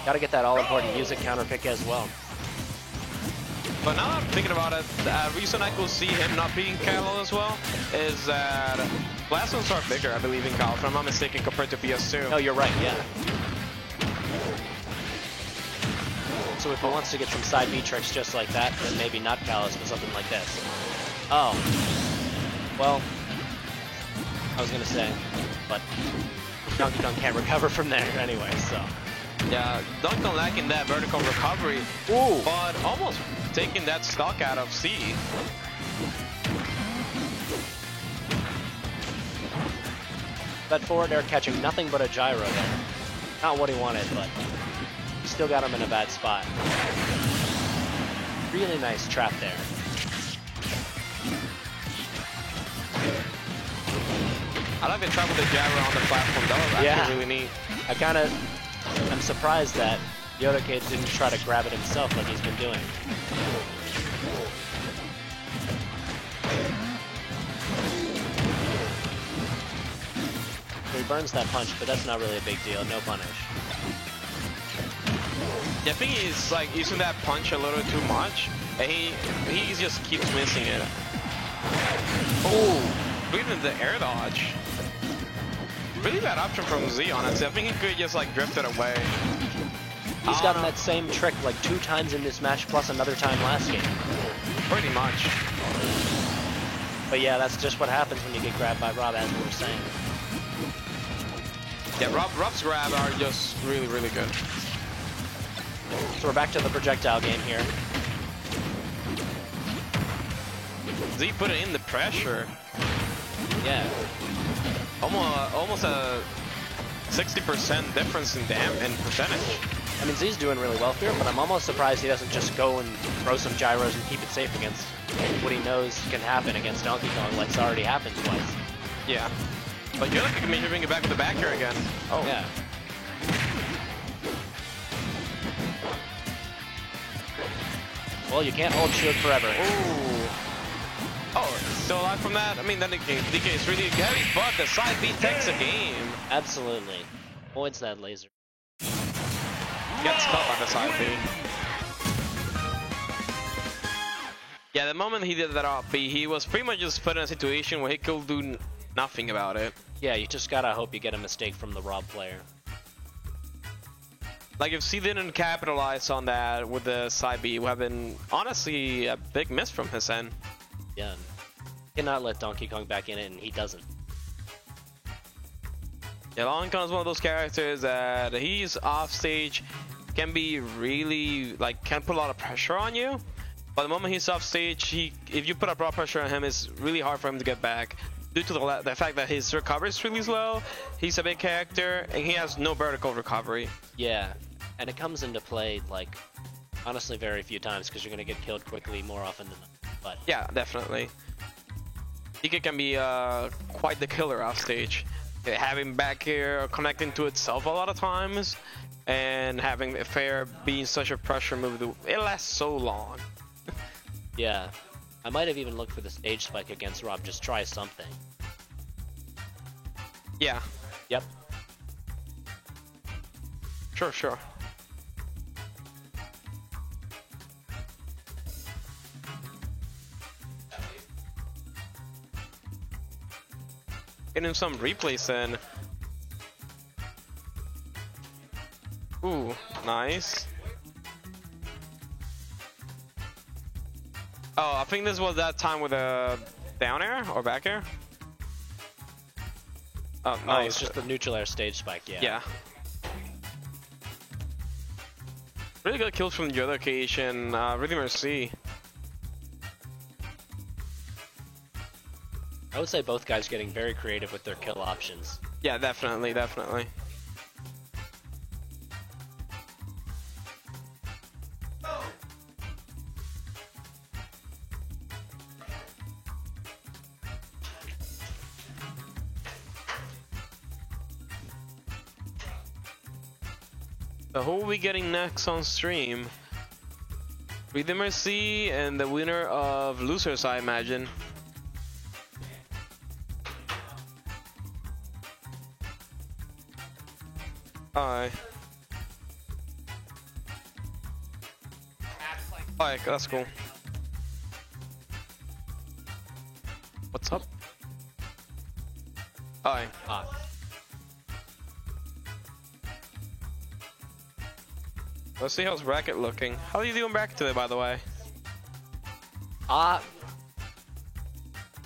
Gotta get that all-important music counter pick as well. But now that I'm thinking about it, the reason I could see him not being Kalo as well is that blast zones are bigger, I believe, in Kalo, if I'm not mistaken, compared to PS2. No, you're right, yeah. So if he wants to get some side B tricks just like that, then maybe not Kalos, but something like this. Oh. Well, I was gonna say, but Donkey Kong can't recover from there anyway, so. Yeah, Donkey Kong lacking that vertical recovery, Ooh. but almost taking that stock out of C. That forward air catching nothing but a gyro there. Not what he wanted, but still got him in a bad spot. Really nice trap there. I like the trap with the gyro on the platform. That was actually really neat. I'm surprised that Yoda Cage didn't try to grab it himself like he's been doing. He burns that punch, but that's not really a big deal. No punish. Yeah, I think he's like using that punch a little too much, and he just keeps missing it. Oh, even the air dodge. Really bad option from Z, honestly. I think he could just like drift it away. He's gotten that same trick like 2 times in this match, plus another time last game. Pretty much. But yeah, that's just what happens when you get grabbed by Rob, as we were saying. Yeah, Rob's grab are just really, really good. So we're back to the projectile game here. Z put it in the pressure. Yeah. Almost a 60% difference in percentage. I mean, Z's doing really well here, but I'm almost surprised he doesn't just go and throw some gyros and keep it safe against what he knows can happen against Donkey Kong, like it's already happened twice. Yeah. But you're looking at me to bring it back with the back here again. Oh. Yeah. Well, you can't hold shield forever. Ooh. Oh, still alive from that? I mean, then DK is really heavy, but the side B takes a game. Absolutely. Avoids that laser. Gets caught by the side B. Yeah, the moment he did that off B, he was pretty much just put in a situation where he could do nothing about it. Yeah, you just gotta hope you get a mistake from the Rob player. Like, if C didn't capitalize on that with the side B, it would have been, honestly, a big miss from his end. Yeah. Cannot let Donkey Kong back in it, and he doesn't. Yeah, Donkey Kong is one of those characters that he's off stage, can be really, like, can put a lot of pressure on you. But the moment he's off stage, if you put a raw pressure on him, it's really hard for him to get back. Due to the fact that his recovery is really slow, he's a big character, and he has no vertical recovery. Yeah, and it comes into play, like, honestly very few times, because you're going to get killed quickly more often than not. But Yeah, definitely. DK can be quite the killer off stage. Having back here connecting to itself a lot of times, and having the fair being such a pressure move, it lasts so long. yeah, I might have even looked for the stage spike against Rob, just try something. Yeah. Yep. Sure. Getting some replays in. Ooh, nice. Oh, I think this was that time with a down air or back air. Oh, Oh, nice. it's just the neutral air stage spike, yeah. Yeah. Really good kills from the other occasion. Really mercy. I would say both guys getting very creative with their kill options. Yeah, definitely. So who are we getting next on stream? Redeemer C and the winner of Losers, I imagine. Alright. Alright, that's cool. What's up? Alright. Let's see how's bracket looking. How are you doing bracket today, by the way?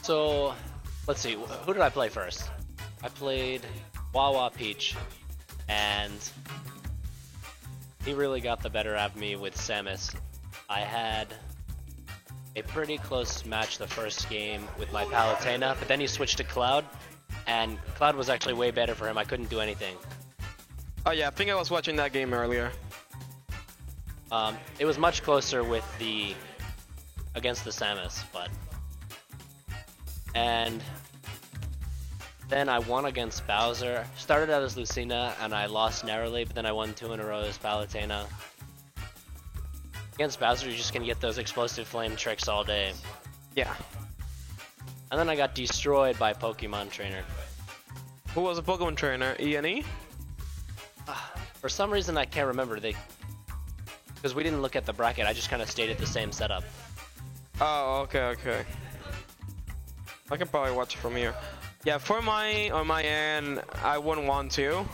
So, let's see, who did I play first? I played Wawa Peach, and he really got the better of me with Samus. I had a pretty close match the first game with my Palutena, but then he switched to Cloud, and Cloud was actually way better for him. I couldn't do anything. Oh yeah, I think I was watching that game earlier. It was much closer with against the Samus, and then I won against Bowser. Started out as Lucina, and I lost narrowly, but then I won 2 in a row as Palutena. Against Bowser, you're just gonna get those explosive flame tricks all day. Yeah. And then I got destroyed by Pokemon Trainer. Who was a Pokemon trainer? E&E? For some reason, I can't remember. Because we didn't look at the bracket, I just kind of stayed at the same setup. Oh, okay. I can probably watch it from here. Yeah, on my end, I won 1-2.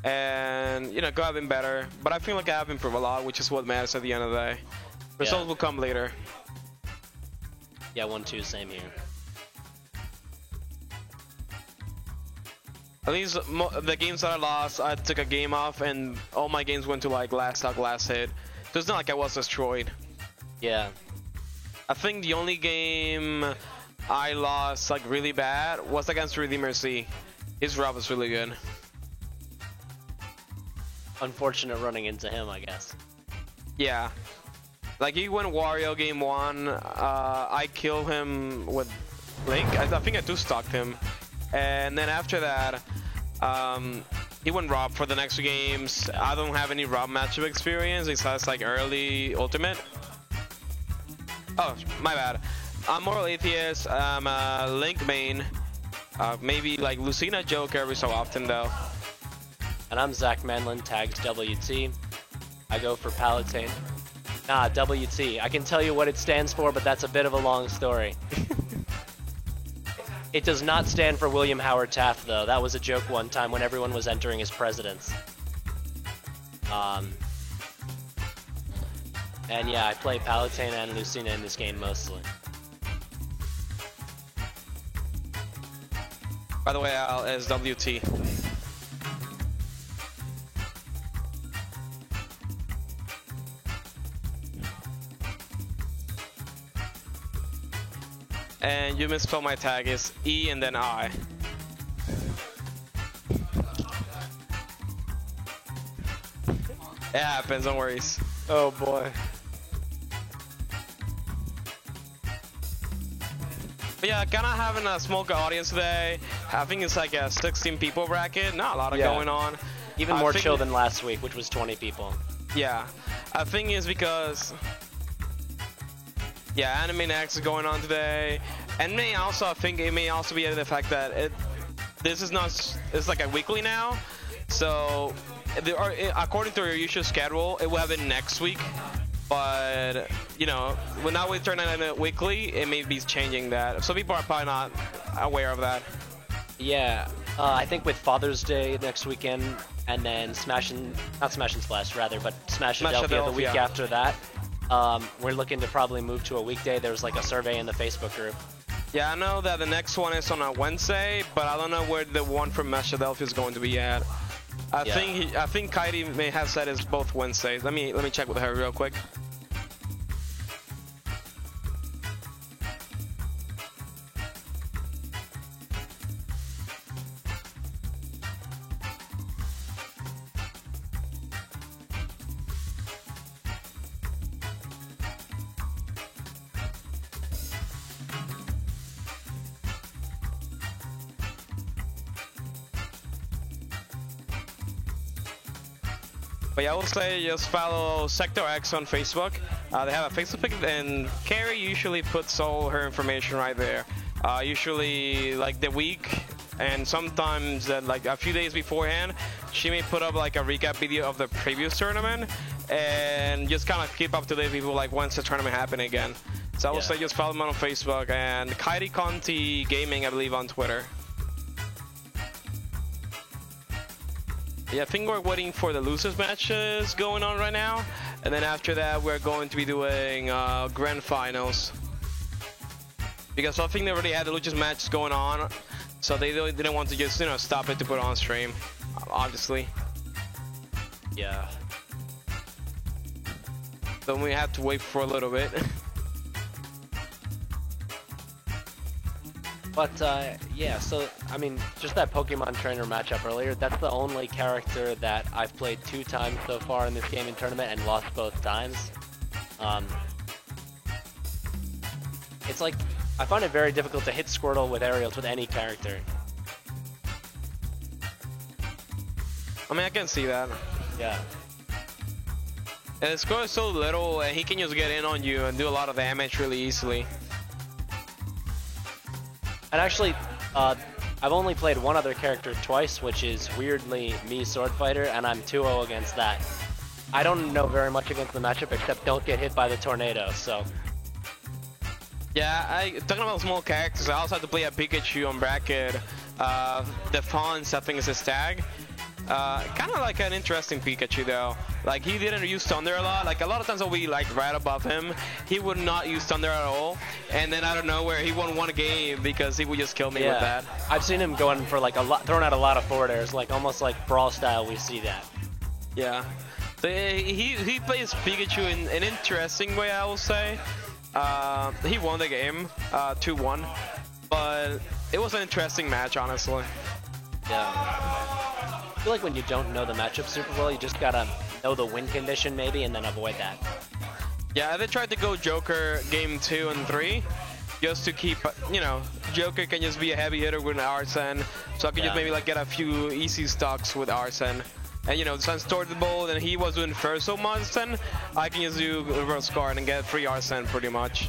And, you know, could have been better. But I feel like I have improved a lot, which is what matters at the end of the day. Results will come later. Yeah, 1-2, same here. At least the games that I lost, I took a game off, and all my games went to like last stock, last hit. So it's not like I was destroyed. Yeah. I think the only game I lost like really bad was against Redeemer C. His route was really good. Unfortunate running into him, I guess. Yeah. Like he went Wario game 1. I killed him with Link. I think I two-stocked him. And then after that, he went Rob for the next 2 games. I don't have any Rob matchup experience besides like early Ultimate. Oh, my bad. I'm Moral Atheist. I'm a Link main. Maybe like Lucina Joker every so often though. And I'm Zach Manlin, tagged WT. I go for Palutena. Nah, WT. I can tell you what it stands for, but that's a bit of a long story. It does not stand for William Howard Taft, though. That was a joke one time when everyone was entering as presidents. And yeah, I play Palutena and Lucina in this game mostly. By the way, Al is WT. And you misspelled my tag, is E and then I. It happens, don't worry. Oh boy. But yeah, kind of having a small audience today. I think it's like a 16 people bracket, not a lot of going on. Even more chill than last week, which was 20 people. Yeah, I think it's because Anime Next is going on today, and I think it may also be the fact that this is not. It's like a weekly now. So, there are, according to your usual schedule, it will happen next week. But you know, now we turn it weekly, it may be changing that. Some people are probably not aware of that. Yeah, I think with Father's Day next weekend, and then not Smash and Splash rather, but Smash Adelphia the week after that, we're looking to probably move to a weekday. There's like a survey in the Facebook group. Yeah, I know that the next one is on a Wednesday, but I don't know where the one from Smash Adelphia is going to be at. I think Kairi may have said it's both Wednesdays. Let me check with her real quick. But yeah, I will say just follow Sector X on Facebook. They have a Facebook page, and Carrie usually puts all her information right there. Usually like the week, and sometimes like a few days beforehand, she may put up like a recap video of the previous tournament, and just kind of keep up to date with people like when's the tournament happening again. So I will say just follow them on Facebook, and Kairi Conti Gaming, I believe, on Twitter. Yeah, I think we're waiting for the losers matches going on right now, and then after that we're going to be doing grand finals. Because I think they already had the losers matches going on, so they didn't want to just stop it to put on stream, obviously. Yeah. So we have to wait for a little bit. But yeah, so I mean, just that Pokemon Trainer matchup earlier, that's the only character that I've played 2 times so far in this gaming tournament and lost both times. It's like, I find it very difficult to hit Squirtle with aerials with any character. I mean, I can see that. Yeah. And the score is so little, and he can just get in on you and do a lot of damage really easily. And actually, I've only played one other character twice, which is weirdly Mii Sword Fighter, and I'm 2-0 against that. I don't know very much against the matchup except don't get hit by the tornado, so. Yeah, talking about small characters, I also had to play a Pikachu on bracket. Defense, I think is his tag. Kind of like an interesting Pikachu though. Like, he didn't use Thunder a lot. Like, a lot of times I'll be like right above him, he would not use Thunder at all, and then out of nowhere he won one game because he would just kill me with that. I've seen him going for like throwing out a lot of forward airs, like almost like Brawl style. We see that. Yeah, so he plays Pikachu in an interesting way, I will say. He won the game 2-1, but it was an interesting match, honestly. Yeah. I feel like when you don't know the matchup super well, you just gotta know the win condition maybe and then avoid that. Yeah, they tried to go Joker game 2 and 3 just to keep, Joker can just be a heavy hitter with Arsene, so I could just maybe like get a few easy stocks with Arsene. And since stored the ball and he was doing first so much, then I can just do reverse guard and get free Arsene pretty much.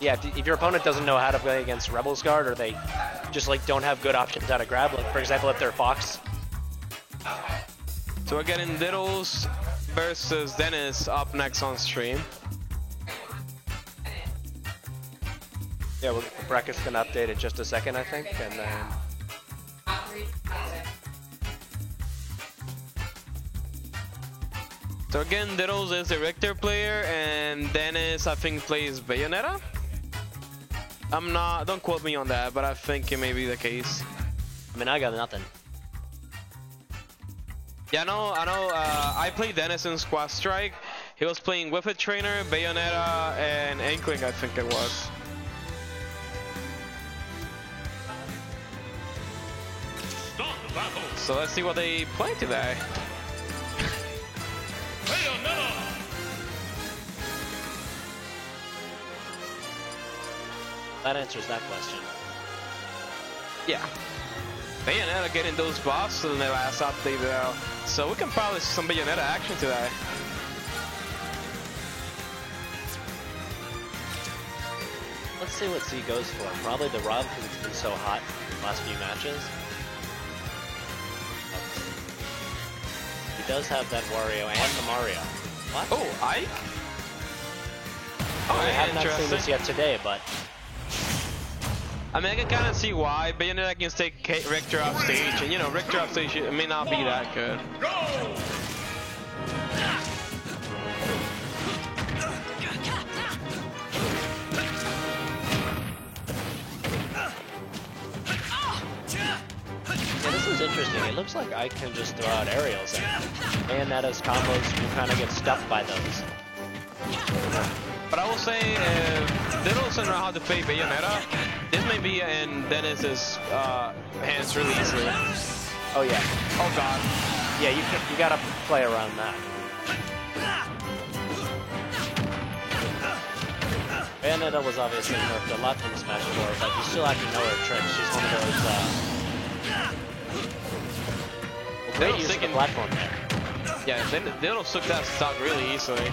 Yeah, if your opponent doesn't know how to play against Rebels Guard, or they just like don't have good options how to grab, like for example if they're Fox. So we're getting Diddles versus Dennis up next on stream. Yeah, the bracket's gonna update in just a second, I think, and then. So again, Diddles is the Richter player, and Dennis, I think, plays Bayonetta? Don't quote me on that, but I think it may be the case. I mean, I got nothing. Yeah, I know, I played Dennis in Squad Strike. He was playing Whippet Trainer, Bayonetta, and Inkling, I think it was. Stop the battle. So let's see what they play today. Bayonetta. That answers that question. Yeah. Bayonetta getting those buffs in the last update though. So we can probably see some Bayonetta action today. Let's see what Z goes for. Probably the Rob because it's been so hot. last few matches. He does have that Wario and the Mario. What? Oh, Ike? Oh, I have not seen interesting. this yet today, but I mean, I can kind of see why Bayonetta can take Richter off stage, and you know, Richter off stage it may not be that good. yeah, this is interesting. It looks like I can just throw out aerials, and Bayonetta's combos will kind of get stuffed by those. But I will say, if they don't know how to play Bayonetta, this may be in Dennis's hands really easily. Oh yeah. Oh god. Yeah, you gotta play around that. Bayonetta was obviously nerfed a lot from Smash 4, but you still have to know her tricks. She's one of those, great use of the platform there. Yeah, they don't suck that stock really easily.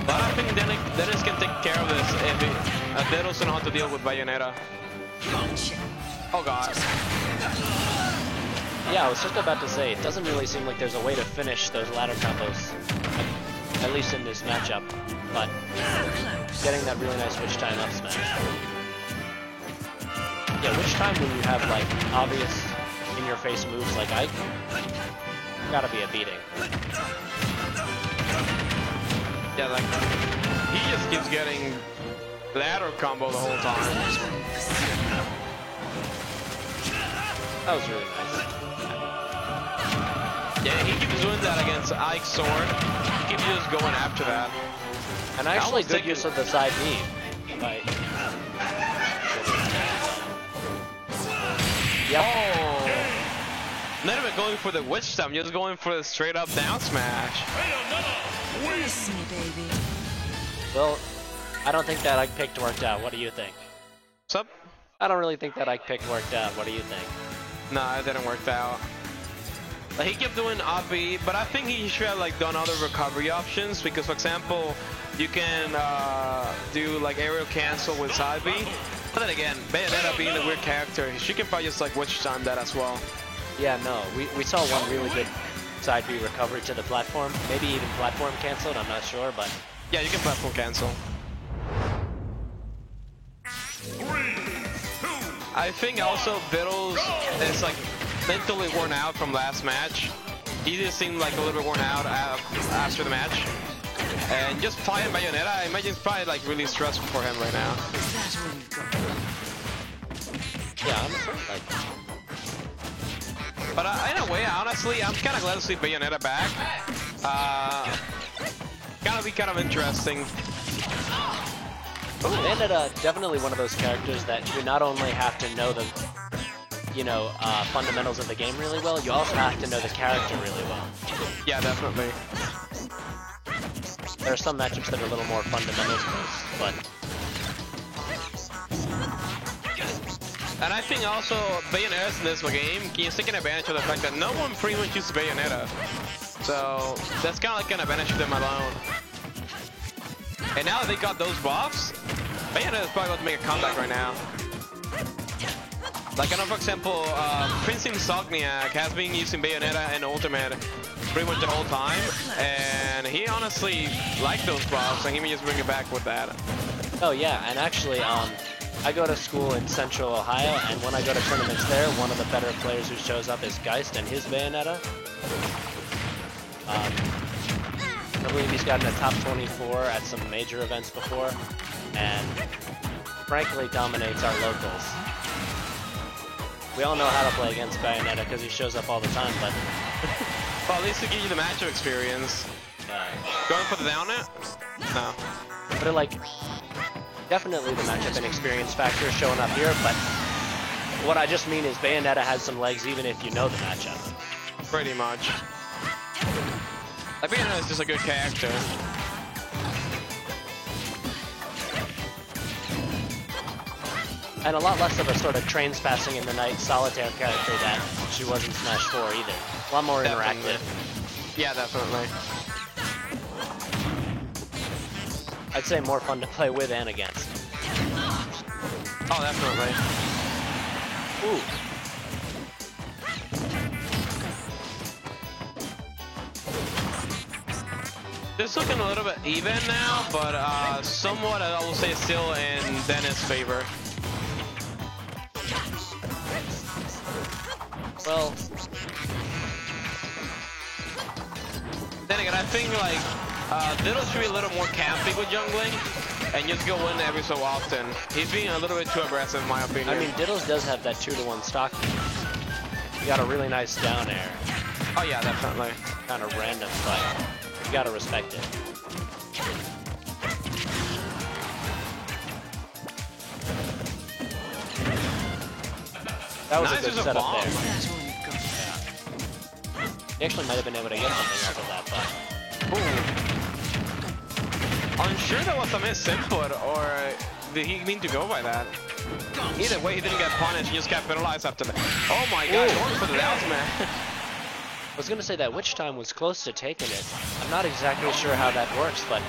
But I think Dennis can take care of this if they don't know how to deal with Bayonetta. Oh god. Yeah, I was just about to say, it doesn't really seem like there's a way to finish those ladder combos, at least in this matchup, but getting that really nice witch time up smash. Yeah, witch time when you have like obvious in-your-face moves like Ike, gotta be a beating. Yeah, like, he just keeps getting ladder combo the whole time. That was really nice. Yeah, he keeps doing that against Ike's sword. He keeps just going after that. And actually good use of the side B. Right. Yep. Oh! Not even going for the witch time, just going for the straight up down smash. Kiss me, baby. Well, I don't think that Ike pick worked out. What do you think? What's up? I don't really think that Ike pick worked out. What do you think? Nah, it didn't work out. Like, he kept doing up B, but I think he should have like done other recovery options because, for example, you can do like aerial cancel with side B. But then again, Bayonetta being a weird character, she can probably just like witch time that as well. Yeah, no, we saw one really good side B recovery to the platform. Maybe even platform canceled, I'm not sure, but... Yeah, you can platform cancel. I think also Vittles is like mentally worn out from last match. He just seemed like a little bit worn out after the match. And just playing Bayonetta, I imagine it's probably like really stressful for him right now. Yeah, honestly, like... But in a way, honestly, I'm kind of glad to see Bayonetta back. Gotta be kind of interesting. Bayonetta, definitely one of those characters that you not only have to know the, you know, fundamentals of the game really well, you also have to know the character really well. Yeah, definitely. There are some matchups that are a little more fundamental-based, but... And I think also Bayonetta's in this game, he's taking advantage of the fact that no one pretty much uses Bayonetta. So that's kind of like an advantage to them alone. And now that they got those buffs, Bayonetta's probably about to make a comeback right now. Like I know, for example, Prince Insomniac has been using Bayonetta and Ultimate pretty much the whole time, and he honestly liked those buffs, and he may just bring it back with that. Oh yeah, and actually, I go to school in Central Ohio, and when I go to tournaments there, one of the better players who shows up is Geist and his Bayonetta. I believe he's gotten a top 24 at some major events before, and frankly dominates our locals. We all know how to play against Bayonetta because he shows up all the time, but... Well, at least to give you the matchup experience. Going for the down net? No. But like, definitely the matchup and experience factor is showing up here, but what I just mean is Bayonetta has some legs even if you know the matchup. Pretty much. Like, Bayonetta is just a good character. And a lot less of a sort of trains passing in the night solitaire character that she was in Smash 4 either. A lot more Definitely. interactive. Yeah, definitely. I'd say more fun to play with and against. Oh, definitely. Ooh. It's looking a little bit even now, but somewhat I will say still in Dennis' favor. Well, then again, I think like Diddle should be a little more campy with jungling and just go in every so often. He's being a little bit too aggressive in my opinion. I mean, Diddles does have that 2-to-1 stock. You got a really nice down air. oh yeah, definitely. Kind of random, but you gotta respect it. That was Nice a good as a setup bomb. there. That's all you've got. He actually might have been able to get something off of that, but Ooh. Unsure that was a miss input, or did he mean to go by that? Either way, he didn't get punished, he just got penalized after that. Oh my god, Ooh. going for the down smash. I was gonna say that Witch Time was close to taking it. I'm not exactly sure how that works, but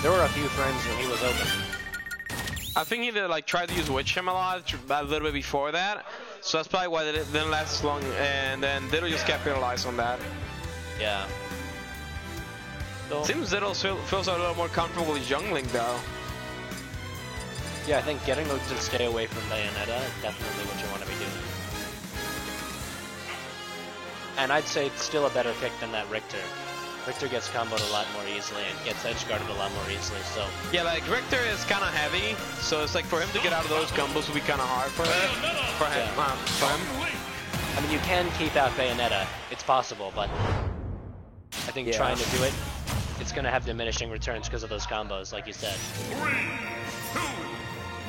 there were a few frames when he was open. I think he did, like tried to use Witch Him a little bit before that, so that's probably why it didn't last as long, and then Diddle just got penalized on that. Yeah. So, Seems Diddle feels a little more comfortable with jungling though. yeah, I think getting to stay away from Bayonetta is definitely what you want to be doing. And I'd say it's still a better pick than that Richter. Richter gets comboed a lot more easily and gets edge guarded a lot more easily, so... Yeah, like Richter is kind of heavy, so it's like for him to get out of those combos would be kind of hard for him. I mean, you can keep out Bayonetta. It's possible, but I think Yeah. trying to do it, it's going to have diminishing returns because of those combos, like you said. 3, 2,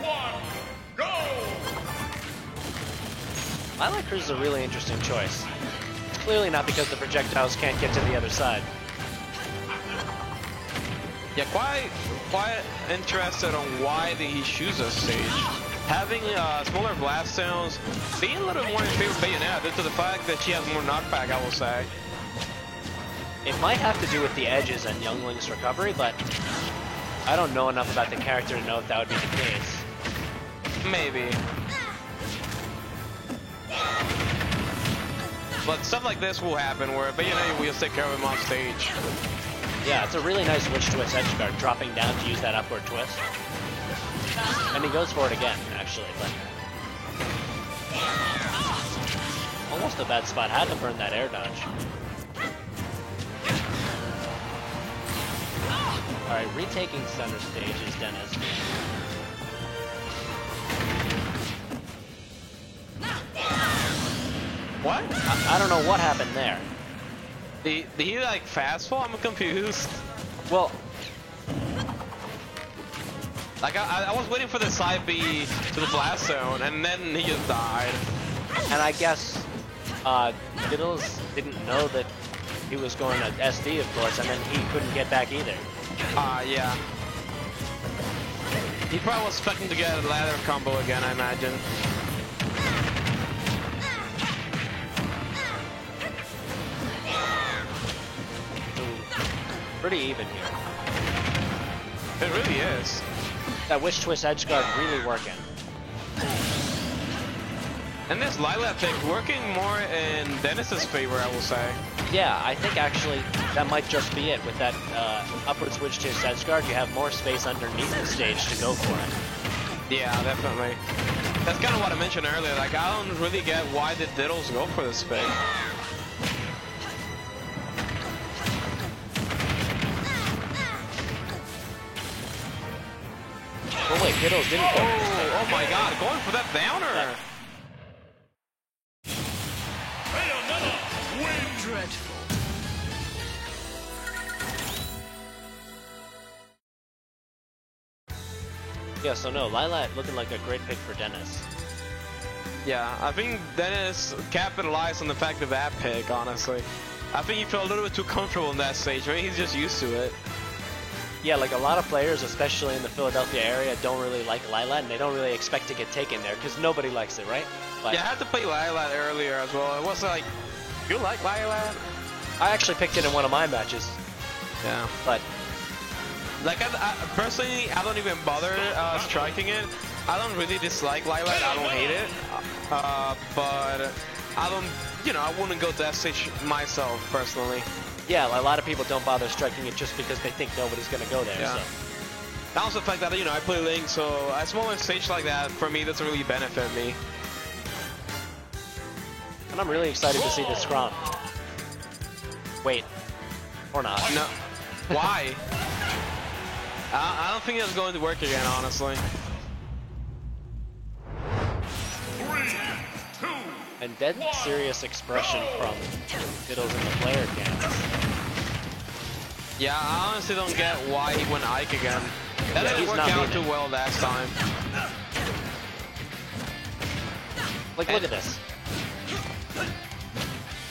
1, go! Lilac Cruz is a really interesting choice. It's clearly not because the projectiles can't get to the other side. Yeah, quite interested on why did he choose this stage. Having smaller blast zones, being a little more in favor of Bayonetta due to the fact that she has more knockback, I will say. It might have to do with the edges and Youngling's recovery, but I don't know enough about the character to know if that would be the case. Maybe. But stuff like this will happen where Bayonetta will just take care of him on stage. Yeah, it's a really nice witch twist edge guard, dropping down to use that upward twist. And he goes for it again, actually, but... almost a bad spot. Had to burn that air dodge. Alright, retaking center stage is Dennis. What? I don't know what happened there. Did he like fast fall? I'm confused. Well, Like I was waiting for the side B to the blast zone, and then he just died. and I guess Diddles didn't know that he was going to SD, of course, and then he couldn't get back either. Yeah. He probably was expecting to get a ladder combo again, I imagine. So, pretty even here. It really is. That Witch Twist edge guard really working. And this Lilac pick working more in Dennis's favor, I will say. Yeah, I think actually that might just be it. With that upward switch to edge guard, you have more space underneath the stage to go for it. Yeah, definitely. That's kind of what I mentioned earlier. Like, I don't really get why did Diddles go for this pick. Oh wait, Diddles didn't go for this pick. Oh my god, going for that downer! Bayonetta wins! Dreadful. Yeah, so no, Lilac looking like a great pick for Dennis. Yeah, I think Dennis capitalized on the fact of that pick, honestly. I think he felt a little bit too comfortable in that stage. Maybe he's just used to it. Yeah, like a lot of players, especially in the Philadelphia area, don't really like Lilac, and they don't really expect to get taken there, because nobody likes it, right? But Yeah, I had to play Lilac earlier as well. It was like, you like Lilac? I actually picked it in one of my matches, Yeah. but Like, personally, I don't even bother striking it, I don't really dislike Lilac. I don't hate it. But I don't, you know, I wouldn't go to SH myself personally. Yeah, a lot of people don't bother striking it just because they think nobody's going to go there. Yeah. So. And also the fact that, you know, I play Link, so a small stage like that for me doesn't really benefit me. And I'm really excited to see this Scrum. Wait. Or not. No. Why? I don't think it's going to work again, honestly. 3, 2, And dead serious expression from Fiddles in the player cams. Yeah, I honestly don't get why he went Ike again. That didn't he's work not out meaning. too well last time. Like, look at this.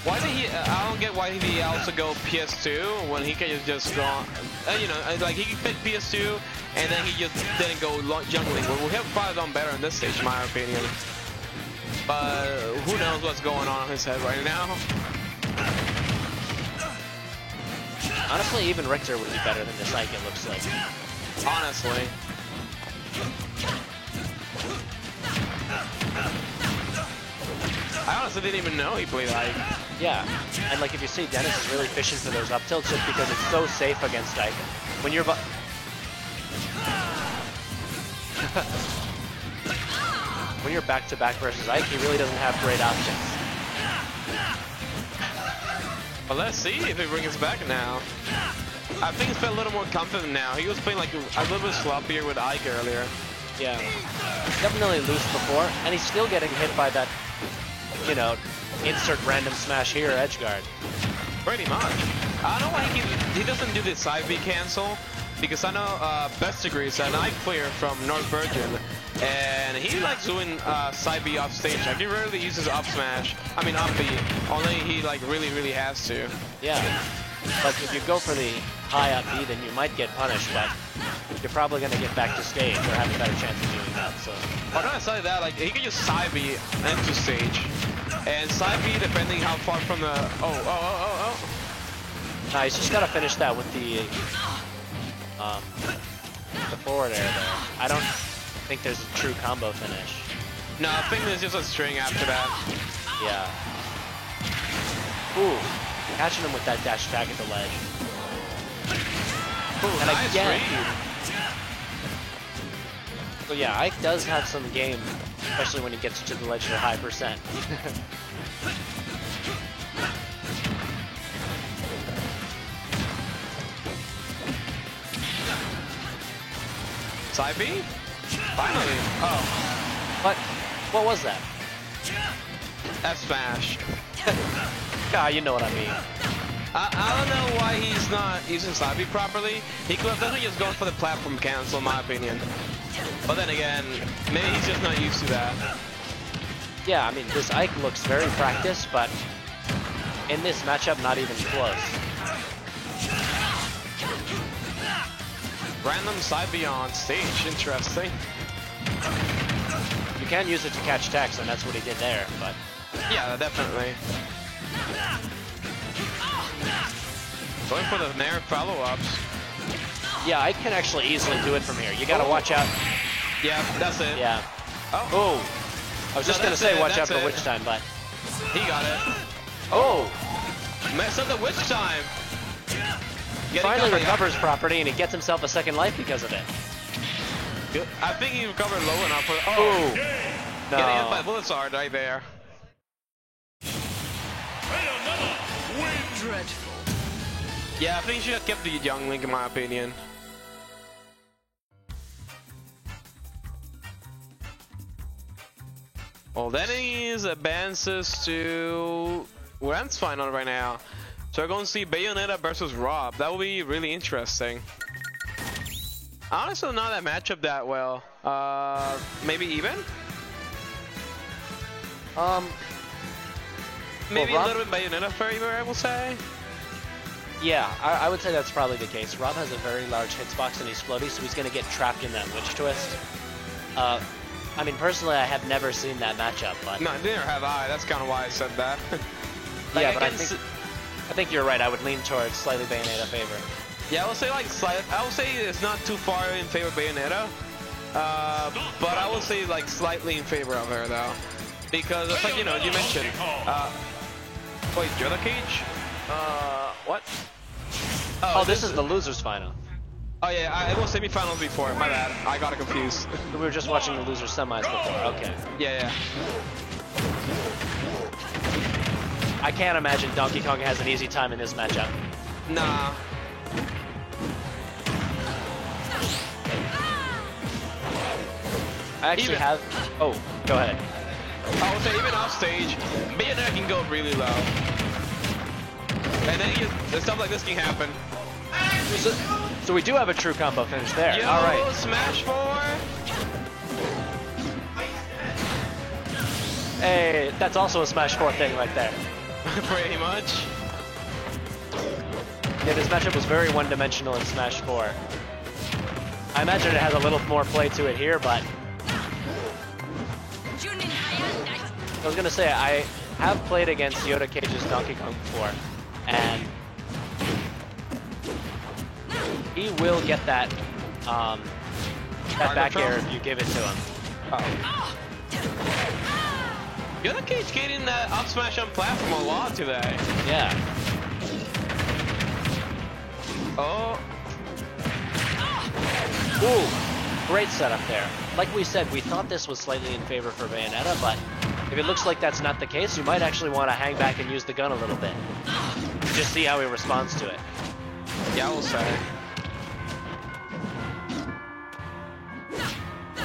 Why did he? I don't get why did he also go PS2 when he could have just gone. You know, like he could pick PS2 and then he just didn't go jungling. Well, we have probably done better in this stage, in my opinion. But who knows what's going on in his head right now? Honestly, even Richter would be better than this Ike, it looks like. Honestly. I honestly didn't even know he played Ike. Yeah, and like if you see, Dennis is really fishing for those up tilts just because it's so safe against Ike. When you're when you're back-to-back versus Ike, he really doesn't have great options. Well, let's see if he brings us back now. I think he's been a little more confident now. He was playing like a little bit sloppier with Ike earlier. Yeah, definitely loose before, and he's still getting hit by that, you know, insert random smash here edge guard. Pretty much. I don't know why he doesn't do the side B cancel, because I know Best Degree is an Ike player from North Virgin, and he likes doing side B off stage. Like he rarely uses up smash. I mean up B. Only he like really has to. Yeah, like if you go for the high up B, then you might get punished, but you're probably going to get back to stage or have a better chance of doing that. So. Well, not necessarily that. Like he can just side B into stage, and side B depending how far from the oh. Nah, he's just got to finish that with the forward air there. I don't think there's a true combo finish. No, I think there's just a string after that. Yeah. Ooh, catching him with that dash attack at the ledge. Ooh, And nice again. read. So yeah, Ike does have some game, especially when he gets to the ledge at a high percent. Side B? Finally. Oh, What was that? F smash. God, you know what I mean. I don't know why he's not using side B properly. He could have definitely just gone for the platform cancel, in my opinion. But then again, maybe he's just not used to that. Yeah, I mean, this Ike looks very practiced, but in this matchup, not even close. Random side B on stage, interesting. You can use it to catch text, and that's what he did there, but... Yeah, definitely. Going for the Nair follow-ups. Yeah, Ike can actually easily do it from here. You gotta watch out. Yeah, that's it. Yeah. Oh, I was just No, gonna that's say it, watch out that's for it. Witch Time, but... he got it. Oh! Mess up the Witch Time. He finally recovers property, and he gets himself a second life because of it. I think he recovered low enough for. Oh! Getting hit by No. Blizzard right there. Bayonetta wins. Dreadful. Yeah, I think he should have kept the young Link in my opinion. Well, Denny's advances to Grand Final right now. So we're going to see Bayonetta versus Rob. That will be really interesting. Honestly, not that matchup that well. Maybe even? Maybe Rob- a little bit Bayonetta favor, I will say. Yeah, I would say that's probably the case. Rob has a very large hitbox and he's floaty, so he's going to get trapped in that witch twist. I mean, personally, I have never seen that matchup, but... No, neither have I. That's kind of why I said that. Like, yeah, but I against- think you're right. I would lean towards slightly Bayonetta favor. Yeah, I would say like slight. I would say it's not too far in favor of Bayonetta, But I would say like slightly in favor of her though, because it's like, you know, you mentioned. Wait, Yoda Cage? What? Oh, this is the losers final. Oh yeah, it was semifinals before. My bad. I got it confused. We were just watching the losers semis before. Okay. Yeah. I can't imagine Donkey Kong has an easy time in this matchup. Nah. I actually have. Oh, go ahead. I would say even off stage, Bayonetta can go really low. And then stuff like this can happen. So we do have a true combo finish there. Yo, All right. Smash 4. Hey, that's also a Smash 4 thing right there. Pretty much. Yeah, this matchup was very one-dimensional in Smash 4. I imagine it has a little more play to it here, but I was gonna say I have played against Yoda Cage's Donkey Kong before, and he will get that that back air if you give it to him. Oh. Yoda Cage getting that up smash on platform a lot today. Yeah. Oh. Ooh, great setup there. Like we said, we thought this was slightly in favor for Bayonetta, but if it looks like that's not the case, you might actually want to hang back and use the gun a little bit. Just see how he responds to it. Yeah, I will say.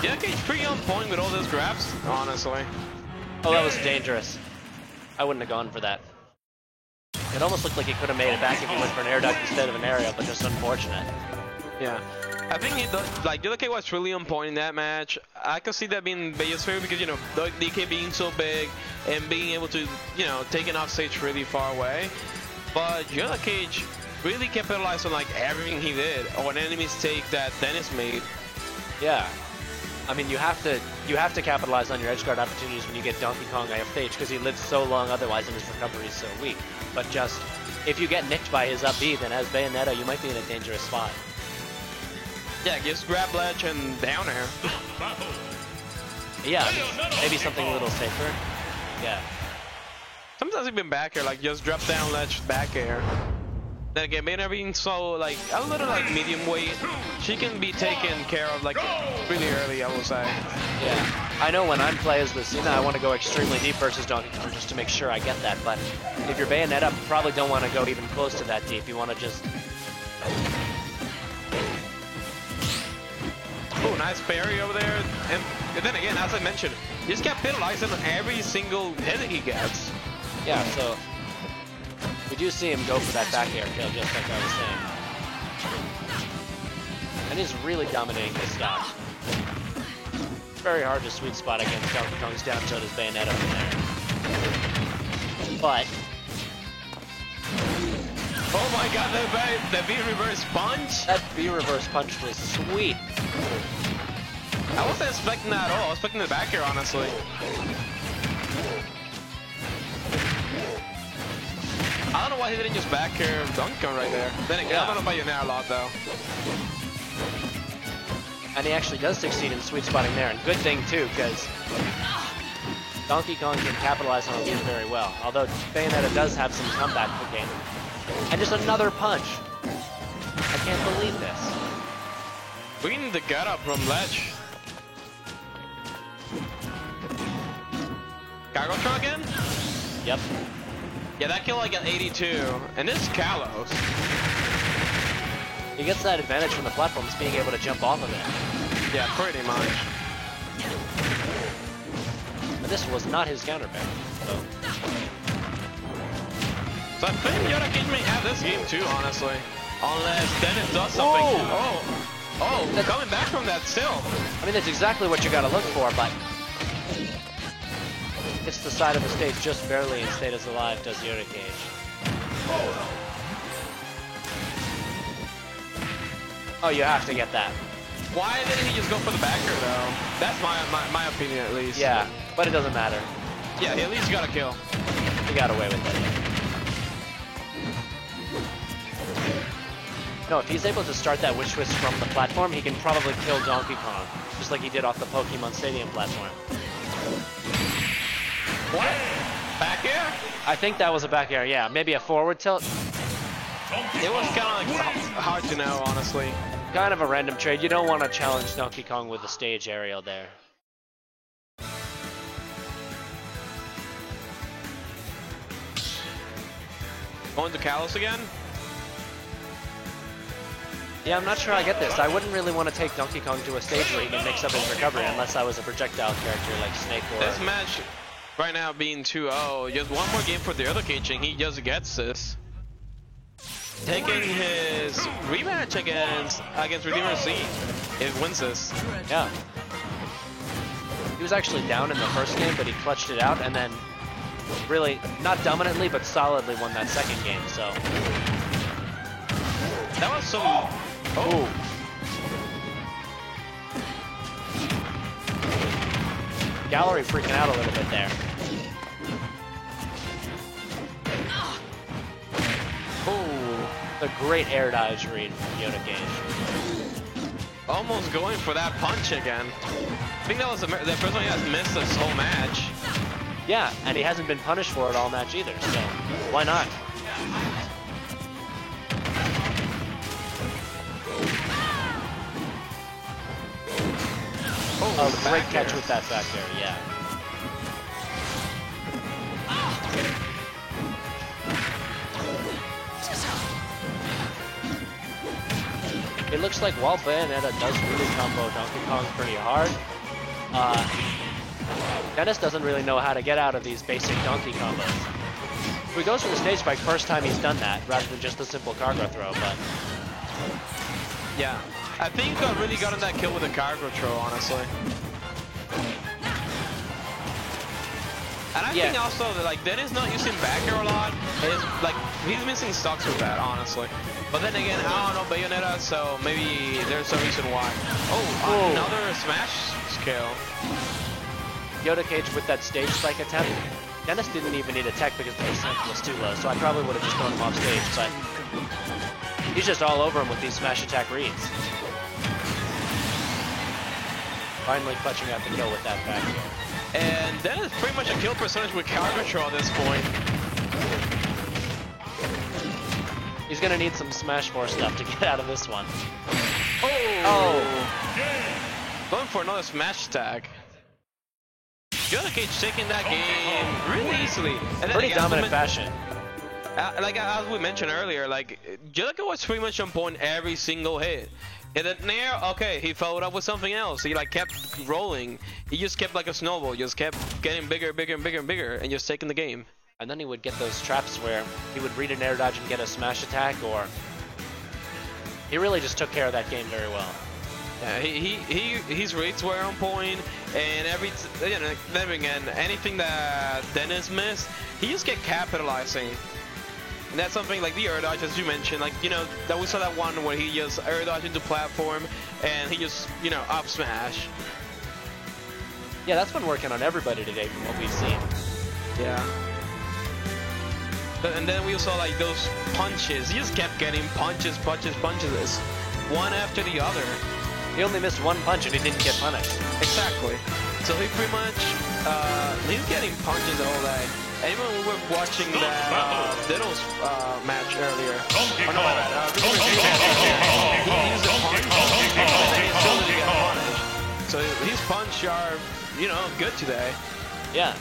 Yoda Cage pretty on point with all those grabs, honestly. Oh, that was dangerous. I wouldn't have gone for that. It almost looked like he could have made it back if he went for an air duck instead of an aerial, but just unfortunate. Yeah. I think like Yoda Cage was really on point in that match. I could see that being Bayo's favor because, you know, DK being so big and being able to, you know, take an off stage really far away. But Yoda Cage really capitalized on like everything he did, or an enemy mistake that Dennis made. Yeah. I mean, you have to capitalize on your edge guard opportunities when you get Donkey Kong IF stage because he lives so long otherwise and his recovery is so weak. But just, if you get nicked by his up B, then as Bayonetta, you might be in a dangerous spot. Yeah, just grab ledge and down air. Yeah, maybe something a little safer. Yeah. Sometimes even back air, like just drop down ledge, back air. Then again, Bayonetta being so like a little like medium weight, she can be taken care of like really early, I will say. Yeah. I know when I'm playing as Lucina, I want to go extremely deep versus Donkey Kong just to make sure I get that. But if you're Bayonetta, you probably don't want to go even close to that deep. You want to just. Oh, nice parry over there. And then again, as I mentioned, you just capitalize on every single hit that he gets. Yeah, so we do see him go for that back air kill, just like I was saying. And he's really dominating this stock. Very hard to sweet spot against Donkey Kong's down tilt as Bayonetta from there. But oh my god, the V reverse punch! that V reverse punch was sweet. I wasn't expecting that at all. I was expecting the back air, honestly. I don't know why he didn't just back air Donkey Kong right there. Then again, I don't know about Bayonetta a lot though. And he actually does succeed in sweet spotting there, and good thing too, because Donkey Kong can capitalize on these very well. Although Bayonetta does have some comeback for game. And just another punch. I can't believe this. We need the gut up from ledge. Gargotron again? Yep. Yeah, that kill like at 82. And this is Kalos. He gets that advantage from the platforms, being able to jump off of it. Yeah, pretty much. But this was not his counter pick. So I think Yoda Cage may have this game too, honestly. Unless Dennis does something. Oh, coming back from that still. I mean, that's exactly what you gotta look for, but it's the side of the stage just barely and stayed as alive does Yoda Cage. Oh, you have to get that. Why didn't he just go for the backer though? That's my opinion at least. Yeah, but it doesn't matter. Yeah, he at least got a kill. He got away with it. No, if he's able to start that witch twist from the platform, he can probably kill Donkey Kong. just like he did off the Pokemon Stadium platform. What? Back air? I think that was a back air, yeah. Maybe a forward tilt. It was kind of like hard to know, honestly. Kind of a random trade. You don't want to challenge Donkey Kong with a stage aerial there. Going to Kalos again? Yeah, I'm not sure I get this. I wouldn't really want to take Donkey Kong to a stage where he can mix up his recovery unless I was a projectile character like Snake or... This match right now being 2-0, just one more game for the other cage and he just gets this. Taking his rematch against Redeemer Z, it wins this. Yeah. He was actually down in the first game, but he clutched it out and then really, not dominantly, but solidly won that second game, so... That was some... Oh! Gallery freaking out a little bit there. Oh, the great air dodge read from Yoda Cage. Almost going for that punch again. I think that was the first one he has missed this whole match. Yeah, and he hasn't been punished for it all match either, so why not? Oh, great catch with that back there, yeah. It looks like while Bayonetta does really combo Donkey Kong pretty hard, Dennis doesn't really know how to get out of these basic Donkey combos. If he goes for the stage spike, first time he's done that, rather than just a simple cargo throw, but... Yeah, I think I really got on that kill with a cargo throw, honestly. And I think also that like Dennis not using back air a lot. Is like he's missing stocks with that, honestly. But then again, I don't know Bayonetta, so maybe there's a reason why. Oh, another smash skill. Yoda Cage with that stage spike attempt. Dennis didn't even need a tech because the percent was too low, so I probably would have just thrown him off stage, but he's just all over him with these smash attack reads. Finally clutching out the kill with that back air. And that is pretty much a kill percentage with cargo throw at this point. He's gonna need some Smash 4 stuff to get out of this one. Oh! Going for another smash attack. Yoda Cage taking that game really easily. And Pretty dominant fashion. Like as we mentioned earlier, like Yoda Cage was pretty much on point every single hit. And then Nair, okay, he followed up with something else. He like kept rolling. He just kept like a snowball, just kept getting bigger, bigger, and bigger, and bigger, and just taking the game. And then he would get those traps where he would read an air dodge and get a smash attack, or he really just took care of that game very well. Yeah, his rates were on point, and then again, anything that Dennis missed, he just kept capitalizing. And that's something like the air dodge, as you mentioned, like, you know, that we saw that one where he just air dodge into platform, and he just, you know, up smash. Yeah, that's been working on everybody today from what we've seen. Yeah. And then we saw like those punches. He just kept getting punches, one after the other. He only missed one punch and he didn't get punished. Exactly. So he pretty much, he's getting punches all day. And even when we were watching that Diddles match earlier, he used a punch, and then he still didn't get punished. So his punch are, you know, good today. Yeah.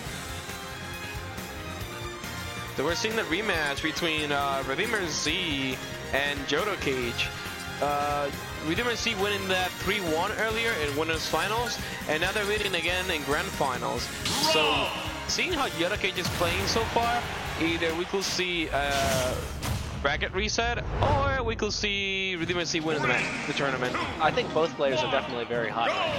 So we're seeing the rematch between Redeemer Z and Yoda Cage. Redeemer Z winning that 3-1 earlier in winners finals, and now they're meeting again in grand finals. So seeing how Yoda Cage is playing so far, either we could see bracket reset, or we could see Redeemer Z winning the tournament. I think both players are definitely very hot right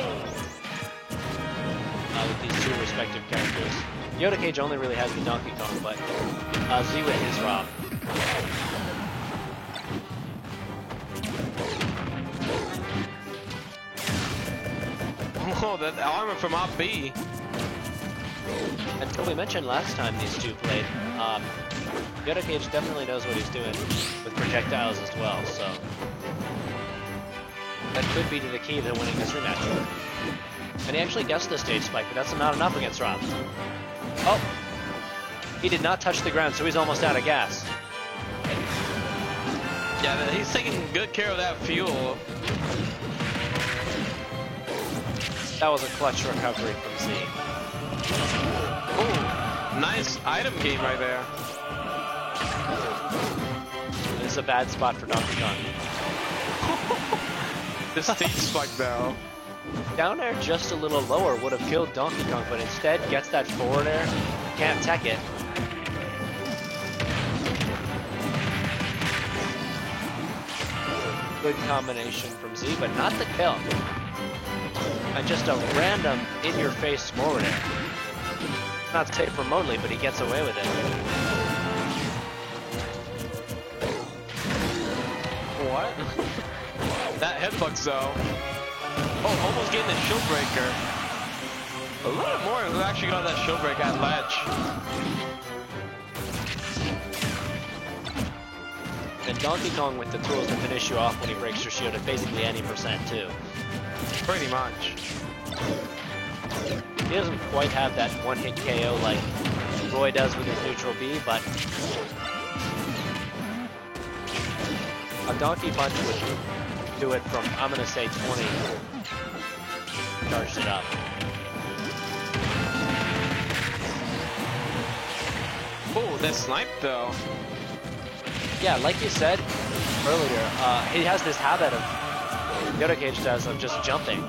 now with these two respective characters. Yoda Cage only really has the Donkey Kong, but Z with his Rob. Oh, that armor from Op B. Until we mentioned last time these two played, Yoda Cage definitely knows what he's doing with projectiles as well, so. that could be to the key to winning this rematch. And he actually guessed the stage spike, but that's not enough against Rob. Oh! He did not touch the ground, so he's almost out of gas. Yeah, he's taking good care of that fuel. That was a clutch recovery from Z. Oh, nice item game right there. This is a bad spot for Donkey Kong. The stage spike though. Down air just a little lower would have killed Donkey Kong, but instead gets that forward air, can't tech it. Good combination from Z, but not the kill. And just a random in-your-face forward air. Not safe remotely, but he gets away with it. What? That headbutt though. Oh, almost getting the shield breaker. A little bit more who actually got that shield break at ledge. And Donkey Kong with the tools to finish you off when he breaks your shield at basically any percent too. Pretty much. He doesn't quite have that one-hit KO like Roy does with his neutral B, but a Donkey Punch would do it from, I'm gonna say 20. Charged it up. Oh, that snipe though. Yeah, like you said earlier, he has this habit of, Yoda Cage does, of just jumping.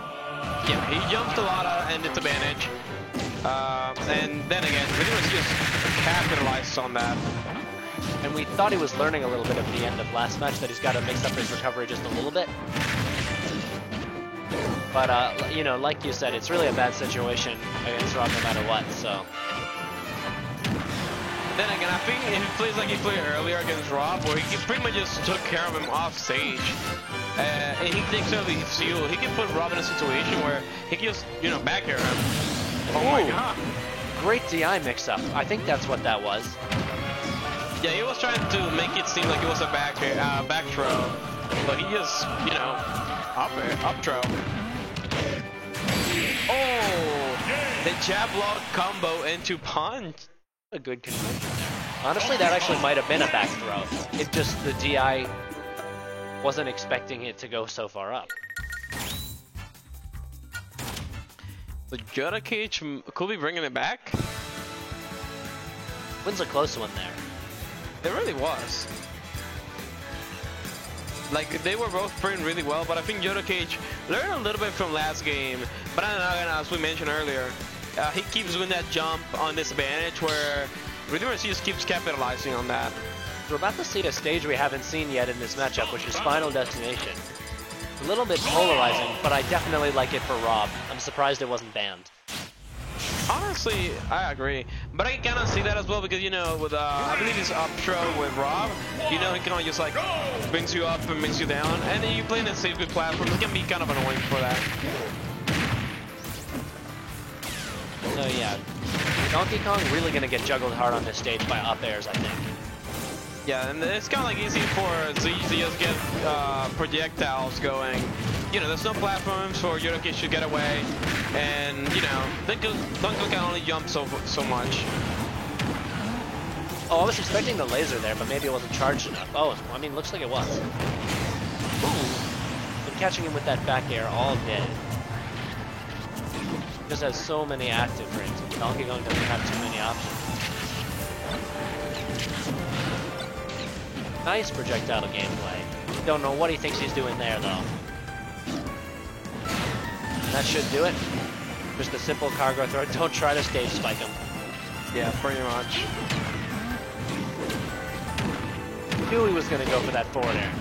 Yeah, he jumped a lot and it's advantage. And then again, really was just capitalized on that. And we thought he was learning a little bit at the end of last match that he's got to mix up his recovery just a little bit. But, you know, like you said, it's really a bad situation against Rob no matter what, so. Then again, I think if he plays like he played earlier against Rob, where he pretty much just took care of him off stage, and he takes care of the fuel, he can put Rob in a situation where he can just, you know, back air him. Oh my god. Great DI mix-up. I think that's what that was. Yeah, he was trying to make it seem like it was a back throw, but he just, you know, up throw. Oh, the jab lock combo into punch. A good conversion. Honestly, that actually might have been a back throw. It just, the DI wasn't expecting it to go so far up. The Yoda Cage could be bringing it back. Wins a close one there. It really was. Like, they were both playing really well, but I think Yoda Cage learned a little bit from last game. But as we mentioned earlier, he keeps doing that jump on disadvantage where Redeemer just keeps capitalizing on that. We're about to see a stage we haven't seen yet in this matchup, which is Final Destination. A little bit polarizing, but I definitely like it for Rob. I'm surprised it wasn't banned. Honestly, I agree. But I can kind of see that as well because, you know, with, I believe his up throw with Rob, you know, he can just, like, brings you up and brings you down. And then you play in a safe good platform, it can be kind of annoying for that. So yeah, Donkey Kong really gonna get juggled hard on this stage by up airs, I think. Yeah, and it's kind of like easy for Z to just get projectiles going. You know, there's no platforms for Yoda Cage to get away, and you know, Donkey can only jump so much. Oh, I was expecting the laser there, but maybe it wasn't charged enough. Oh, I mean, looks like it was. Ooh, been catching him with that back air all day. Just has so many active frames. Donkey Kong doesn't have too many options. Nice projectile gameplay. Don't know what he thinks he's doing there, though. And that should do it. Just a simple cargo throw. Don't try to stage spike him. Yeah, pretty much. Knew he was going to go for that forward air.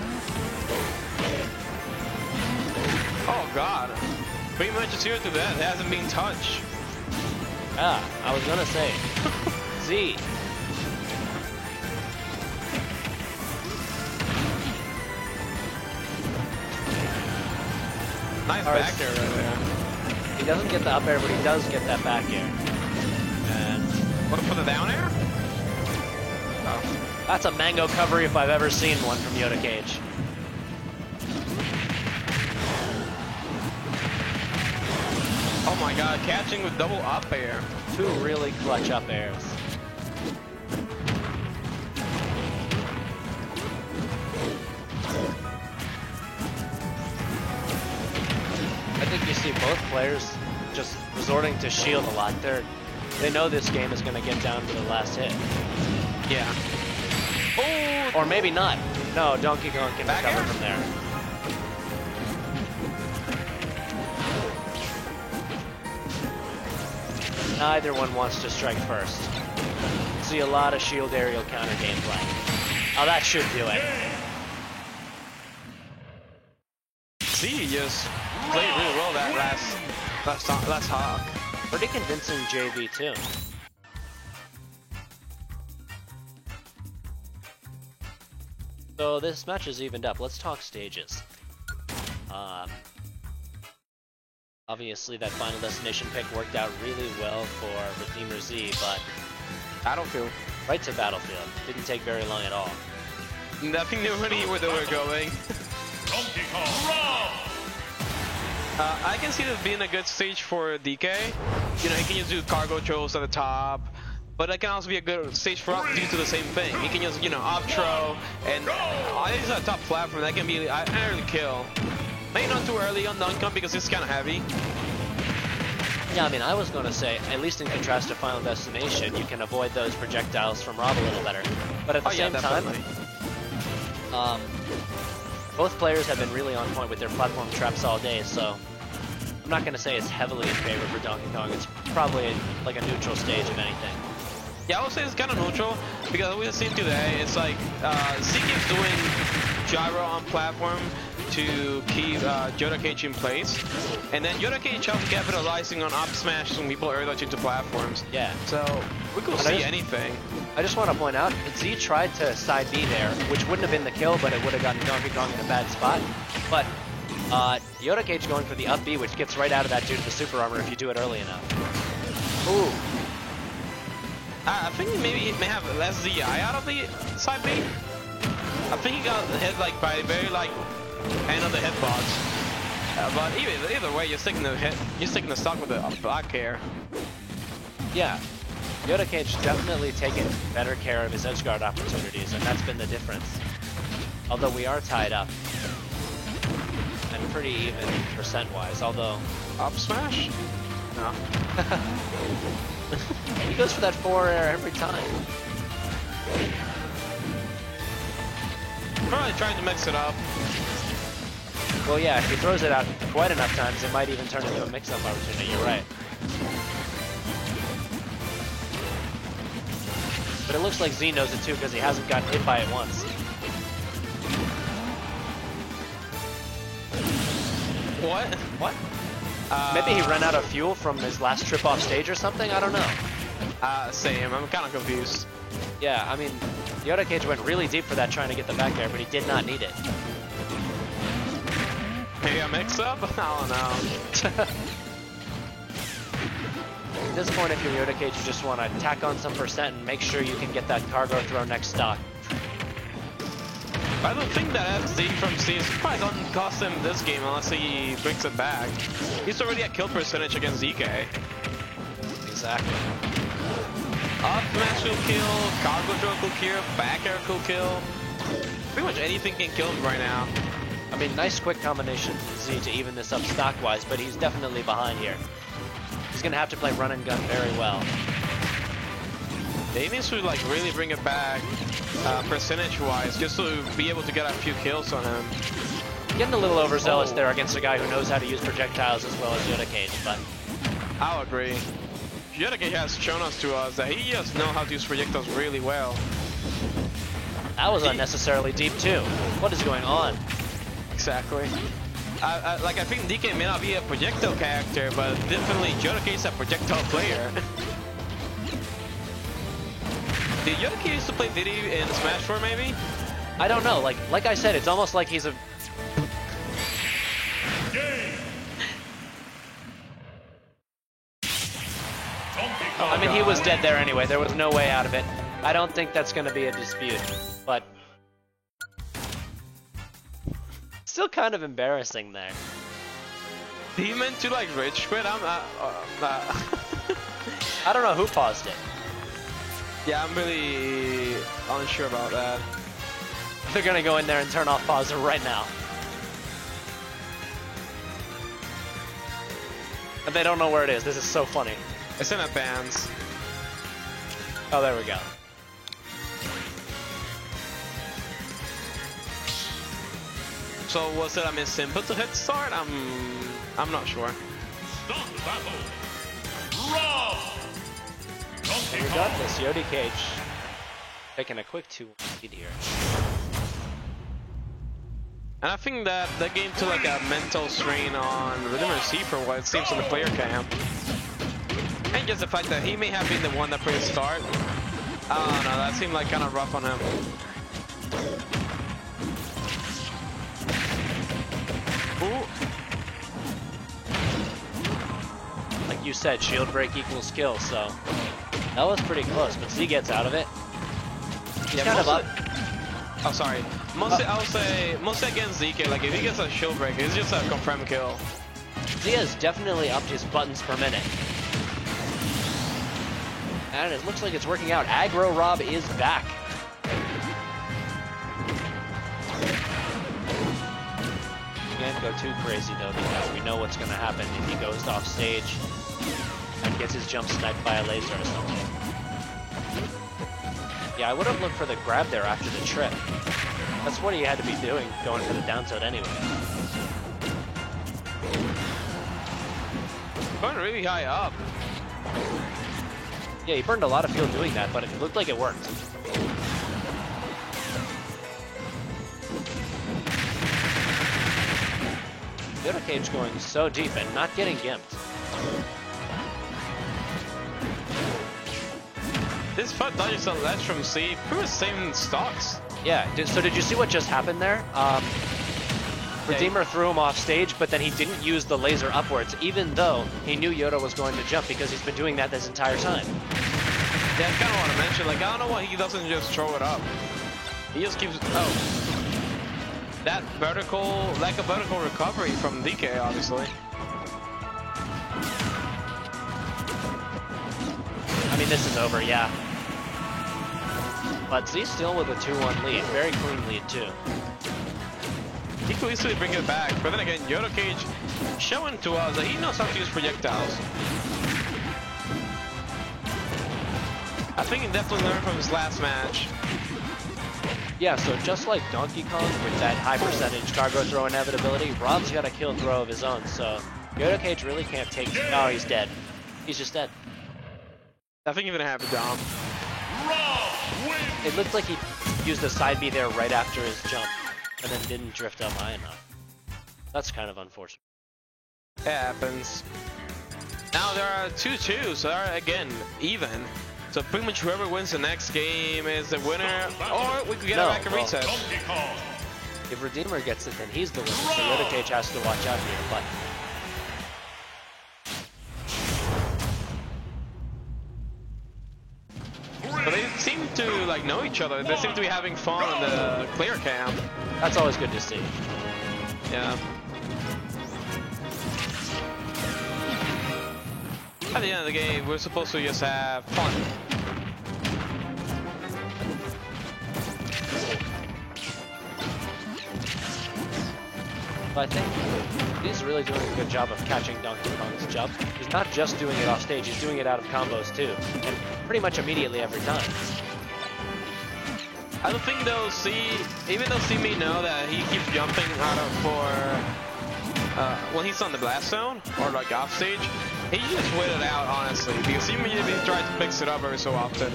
Oh god. Pretty much it's here to that. It hasn't been touched. Ah, I was going to say. Z. Nice back air right there. He doesn't get the up air, but he does get that back air. And What, for the down air? Oh. that's a mango cover if I've ever seen one from Yoda Cage. my god, catching with double up air. Two really clutch up airs. I think you see both players just resorting to shield a lot. They know this game is going to get down to the last hit. Yeah. Oh! Or maybe not. No, Donkey Kong can Back recover air? from there. Neither one wants to strike first. See a lot of shield aerial counter gameplay. Oh, that should do it. Z just played really well that last Hawk. Pretty convincing JV too. So this match is evened up. Let's talk stages. Obviously that Final Destination pick worked out really well for Redeemer Z, but Battlefield. right to Battlefield. Didn't take very long at all. I think they already knew where they were going. Donkey Kong. Brawl. I can see this being a good stage for DK. You know, he can just do cargo trolls at the top, but it can also be a good stage for us to do the same thing. He can use, you know, up throw, and I think it's a top platform that can be an early kill. Maybe not too early on Duncombe because it's kind of heavy. Yeah, I mean, I was going to say, at least in contrast to Final Destination, you can avoid those projectiles from Rob a little better. But at the same time, both players have been really on point with their platform traps all day, so I'm not going to say it's heavily in favor for Donkey Kong. It's probably like a neutral stage, if anything. Yeah, I would say it's kind of neutral because we've seen today, it's like Z keeps doing gyro on platform to keep Yoda Cage in place, and then Yoda Cage helps capitalizing on up smash when people air dodge into platforms. Yeah. So we could see anything. I just want to point out, Z tried to side B there, which wouldn't have been the kill, but it would have gotten Donkey Kong in a bad spot. But Yoda Cage going for the up B, which gets right out of that due to the super armor if you do it early enough. Ooh. I think maybe he may have less ZI out of the side B. I think he got hit like by very like end of the hitbox. But either way, you're sticking the stock with the back air. Yeah. Yoda Cage definitely taking better care of his edge guard opportunities, and that's been the difference. Although we are tied up. And pretty even percent-wise, although... Up smash? No. He goes for that 4 air every time. Probably trying to mix it up. Well, yeah, if he throws it out quite enough times, it might even turn into a mix-up opportunity, you're right. But it looks like Z knows it too, because he hasn't gotten hit by it once. What? What? Maybe he ran out of fuel from his last trip off stage or something? I don't know. Same. I'm kind of confused. Yeah, I mean, Yoda Cage went really deep for that trying to get the back air, but he did not need it. Maybe a mix-up? I don't know. At this point, if you're Yoda Cage, you just want to tack on some percent and make sure you can get that cargo throw next stock. I don't think that FZ from C is probably going to cost him this game unless he brings it back. He's already at kill percentage against ZK. Exactly. Up smash will kill, cargo throw will kill, back air will kill. Pretty much anything can kill him right now. I mean, nice quick combination from Z to even this up stock-wise, but he's definitely behind here. He's going to have to play run and gun very well. They need to like really bring it back percentage-wise just to be able to get a few kills on him. Getting a little overzealous there against a guy who knows how to use projectiles as well as Yoda Cage, but... I'll agree. Yoda Cage has shown us that he just knows how to use projectiles really well. That was unnecessarily deep too. What is going on? Exactly. Like I think DK may not be a projectile character, but definitely Yoda Cage is a projectile player. Did Yoda Cage used to play Diddy in Smash 4 maybe? I don't know. Like I said, it's almost like he's a... I mean, he was dead there anyway. There was no way out of it. I don't think that's going to be a dispute, but... Still kind of embarrassing there. he meant to like rage quit? I don't know who paused it. Yeah, I'm really unsure about that. They're gonna go in there and turn off pause right now. And they don't know where it is. This is so funny. It's in advance. Oh, there we go. So was it a misinput to hit start? I'm not sure. Start the battle. Rob. Donkey Kong. Regardless, Yodi Cage taking a quick 2 lead here. And I think that that game took like a mental strain on Redeemer C for what it seems on the player cam. And just the fact that he may have been the one that pressed start. I don't know, that seemed like kind of rough on him. Ooh. Like you said, shield break equals kill, so that was pretty close, but Z gets out of it. He's kind of up. Oh, sorry. Mostly, I would say, mostly against ZK, like if he gets a shield break, it's just a confirmed kill. Z has definitely upped his buttons per minute. And it looks like it's working out. Aggro Rob is back. Can't go too crazy though, because we know what's going to happen if he goes off stage and gets his jump sniped by a laser or something. Yeah, I would have looked for the grab there after the trip. That's what he had to be doing, going for the down tilt anyway. Going really high up. Yeah, he burned a lot of fuel doing that, but it looked like it worked. Yoda Cage going so deep and not getting gimped. This FUT dodges a ledge from C, pretty much same stocks. Yeah, so did you see what just happened there? Redeemer threw him off stage, but then he didn't use the laser upwards, even though he knew Yoda was going to jump because he's been doing that this entire time. Yeah, I kind of want to mention, like, I don't know why he doesn't just throw it up. He just keeps, oh. That vertical, like a vertical recovery from DK, obviously. I mean, this is over, yeah. But Z's still with a 2-1 lead. Very clean lead, too. He could easily bring it back, but then again, Yoda Cage showing to us that he knows how to use projectiles. I think he definitely learned from his last match. Yeah, so just like Donkey Kong with that high percentage cargo throw inevitability, Rob's got a kill throw of his own, so Yoda Cage really can't take... Oh, he's dead. He's just dead. I think even have a Dom. It looked like he used a side B there right after his jump, and then didn't drift up high enough. That's kind of unfortunate. It happens. Now there are 2-2, so they're again even. So pretty much whoever wins the next game is the winner, or we could get it back and reset. Donkey Kong. If Redeemer gets it, then he's the winner, so Yoda Cage has to watch out here, but... But they seem to like know each other. They seem to be having fun on the clear cam. That's always good to see. Yeah. At the end of the game, we're supposed to just have fun. But I think he's really doing a good job of catching Donkey Kong's jump. He's not just doing it off stage, he's doing it out of combos too. And pretty much immediately every time. I don't think they'll see, even though C may know that he keeps jumping out of for, when he's on the blast zone, or like off stage, he just wait it out, honestly, because he may try to mix it up every so often.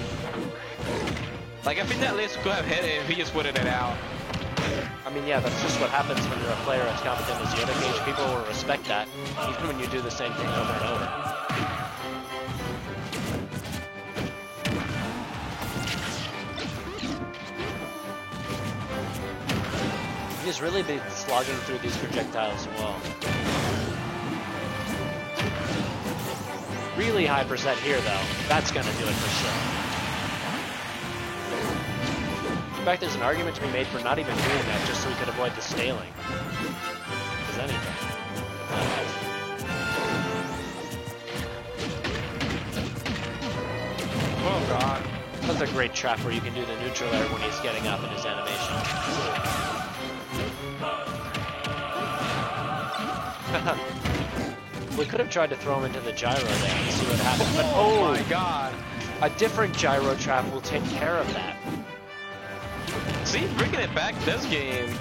Like, I think that list could have hit it if he just waited it out. I mean, yeah, that's just what happens when you're a player as competent as Yoda Cage. People will respect that, even when you do the same thing over and over. He's really been slogging through these projectiles well. Really high percent here, though. That's gonna do it for sure. In fact, there's an argument to be made for not even doing that, just so we could avoid the staling. If anything. god. That's a great trap where you can do the neutral air when he's getting up in his animation. We could have tried to throw him into the gyro there and see what happens, but Oh my god. a different gyro trap will take care of that. See, bringing it back this game.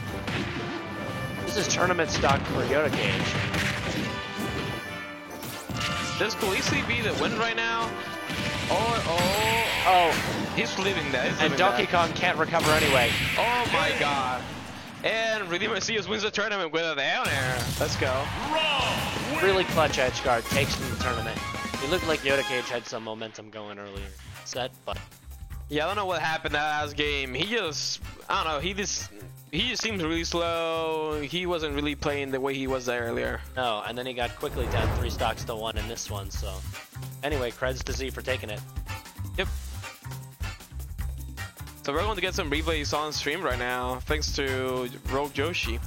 This is tournament stock for Yoda Cage. This could easily be the win right now. Oh, He's leaving that. He's and leaving Donkey that. Kong can't recover anyway. Oh my god. And Redeemer Seals wins the tournament with a down air. Let's go. Really clutch edge guard takes from the tournament. It looked like Yoda Cage had some momentum going earlier set, but Yeah, I don't know what happened that last game. He just, I don't know, he just seems really slow. He wasn't really playing the way he was there earlier. no, and then he got quickly down 3 stocks to 1 in this one, so. Anyway, creds to Z for taking it. Yep. So we're going to get some replays on stream right now, thanks to Rogue Joshi.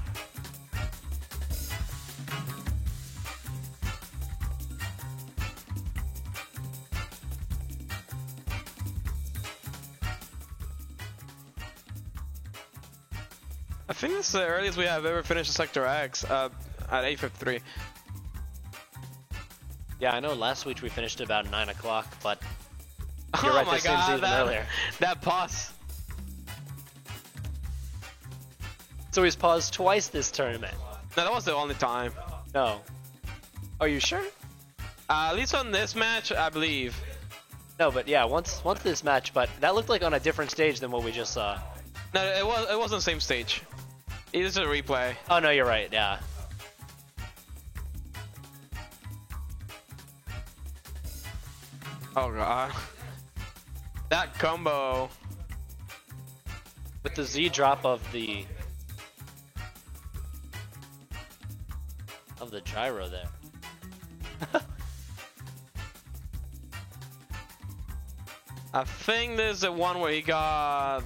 I think this is the earliest we have ever finished a Sector X at 8:53. Yeah, I know last week we finished about 9 o'clock, but Oh you're right, my this seems god, even earlier. that pause. So he's paused twice this tournament. No, that was the only time. No. Are you sure? At least on this match, I believe. No, but yeah, once this match, but that looked like on a different stage than what we just saw. No, it was on the same stage. It is a replay. Oh no, you're right, yeah. Oh god. That combo. With the Z drop of the gyro there. I think there's the one where he got.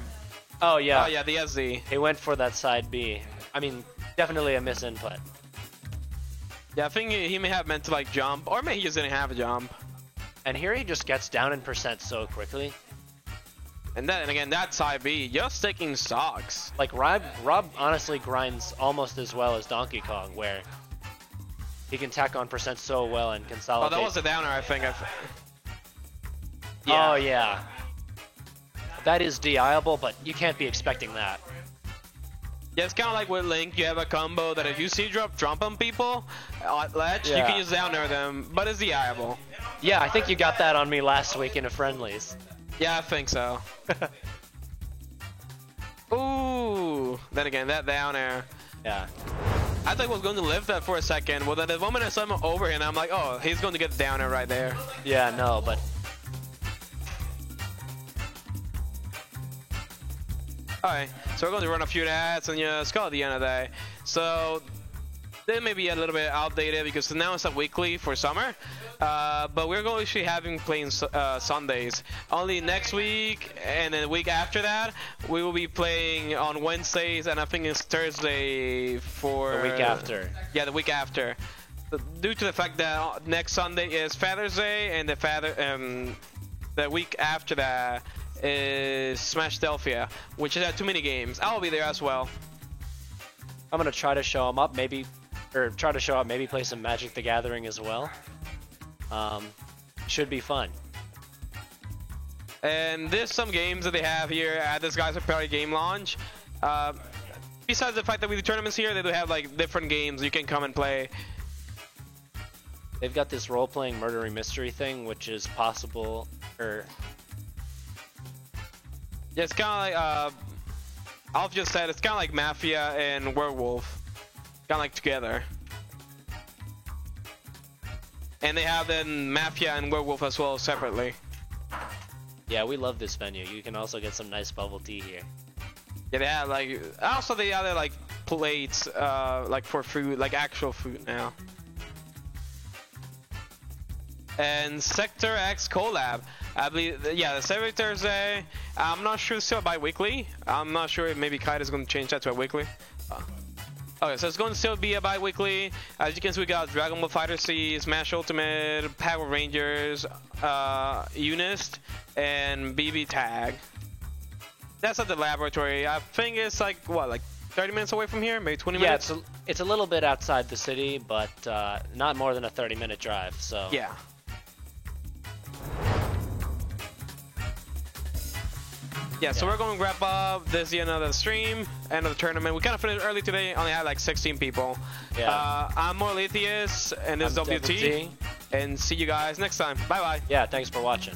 Oh yeah. Oh yeah, the SD. He went for that side B. I mean, definitely a misinput. Yeah, I think he may have meant to like jump, or maybe he just didn't have a jump. And here he just gets down in percent so quickly. And then again, that side B, just taking stocks. Like Rob honestly grinds almost as well as Donkey Kong, where he can tack on percent so well and Oh, consolidate. that was a downer, I think. Oh yeah. That is DIable, but you can't be expecting that. Yeah, it's kind of like with Link, you have a combo that if you see jump on people at ledge, you Yeah. can just down air them, but it's DIable. Yeah, I think you got that on me last week in a friendlies. Yeah, I think so. Ooh, then again, that down air. Yeah. I thought he was going to lift that for a second, well then the moment I saw him over him, I'm like, oh, he's going to get the down air right there. Yeah, no, but Alright, so we're going to run a few ads and just call it the end of the day. So, they may be a little bit outdated because now it's a weekly for summer. But we're going to be having playing Sundays. Only next week and the week after that, we will be playing on Wednesdays and I think it's Thursday for... the week after. Yeah, the week after. Due to the fact that next Sunday is Father's Day and the week after that is Smash Delphia, which is at too many games. I'll be there as well. I'm gonna try to show him up, maybe play some Magic the Gathering as well. Should be fun. And there's some games that they have here at this Geyser Party game launch. Besides the fact that we do tournaments here, they do have like different games you can come and play. They've got this role-playing murdery mystery thing, which is possible, Yeah, it's kind of like, Alf just said, it's kind of like Mafia and Werewolf. Kind of like together. And they have then Mafia and Werewolf as well separately. Yeah, we love this venue. You can also get some nice bubble tea here. Yeah, they have like, also they have like plates, like for food, like actual food now. And Sector X collab. I believe, yeah, that's every Thursday. I'm not sure it's still bi-weekly. I'm not sure if maybe Kite is going to change that to a weekly. Okay, so it's going to still be a bi-weekly. As you can see, we got Dragon Ball FighterZ, Smash Ultimate, Power Rangers, Unist, and BB Tag. That's at the laboratory. I think it's like, what, like 30 minutes away from here? Maybe 20 minutes? Yeah, it's a little bit outside the city, but not more than a 30-minute drive, so... Yeah. Yeah, so we're going to wrap up this the end of the stream, end of the tournament. We kind of finished early today, only had like 16 people. Yeah. I'm Morletheus, and this is I'm WT, WT. and see you guys next time. Bye-bye. Yeah, thanks for watching.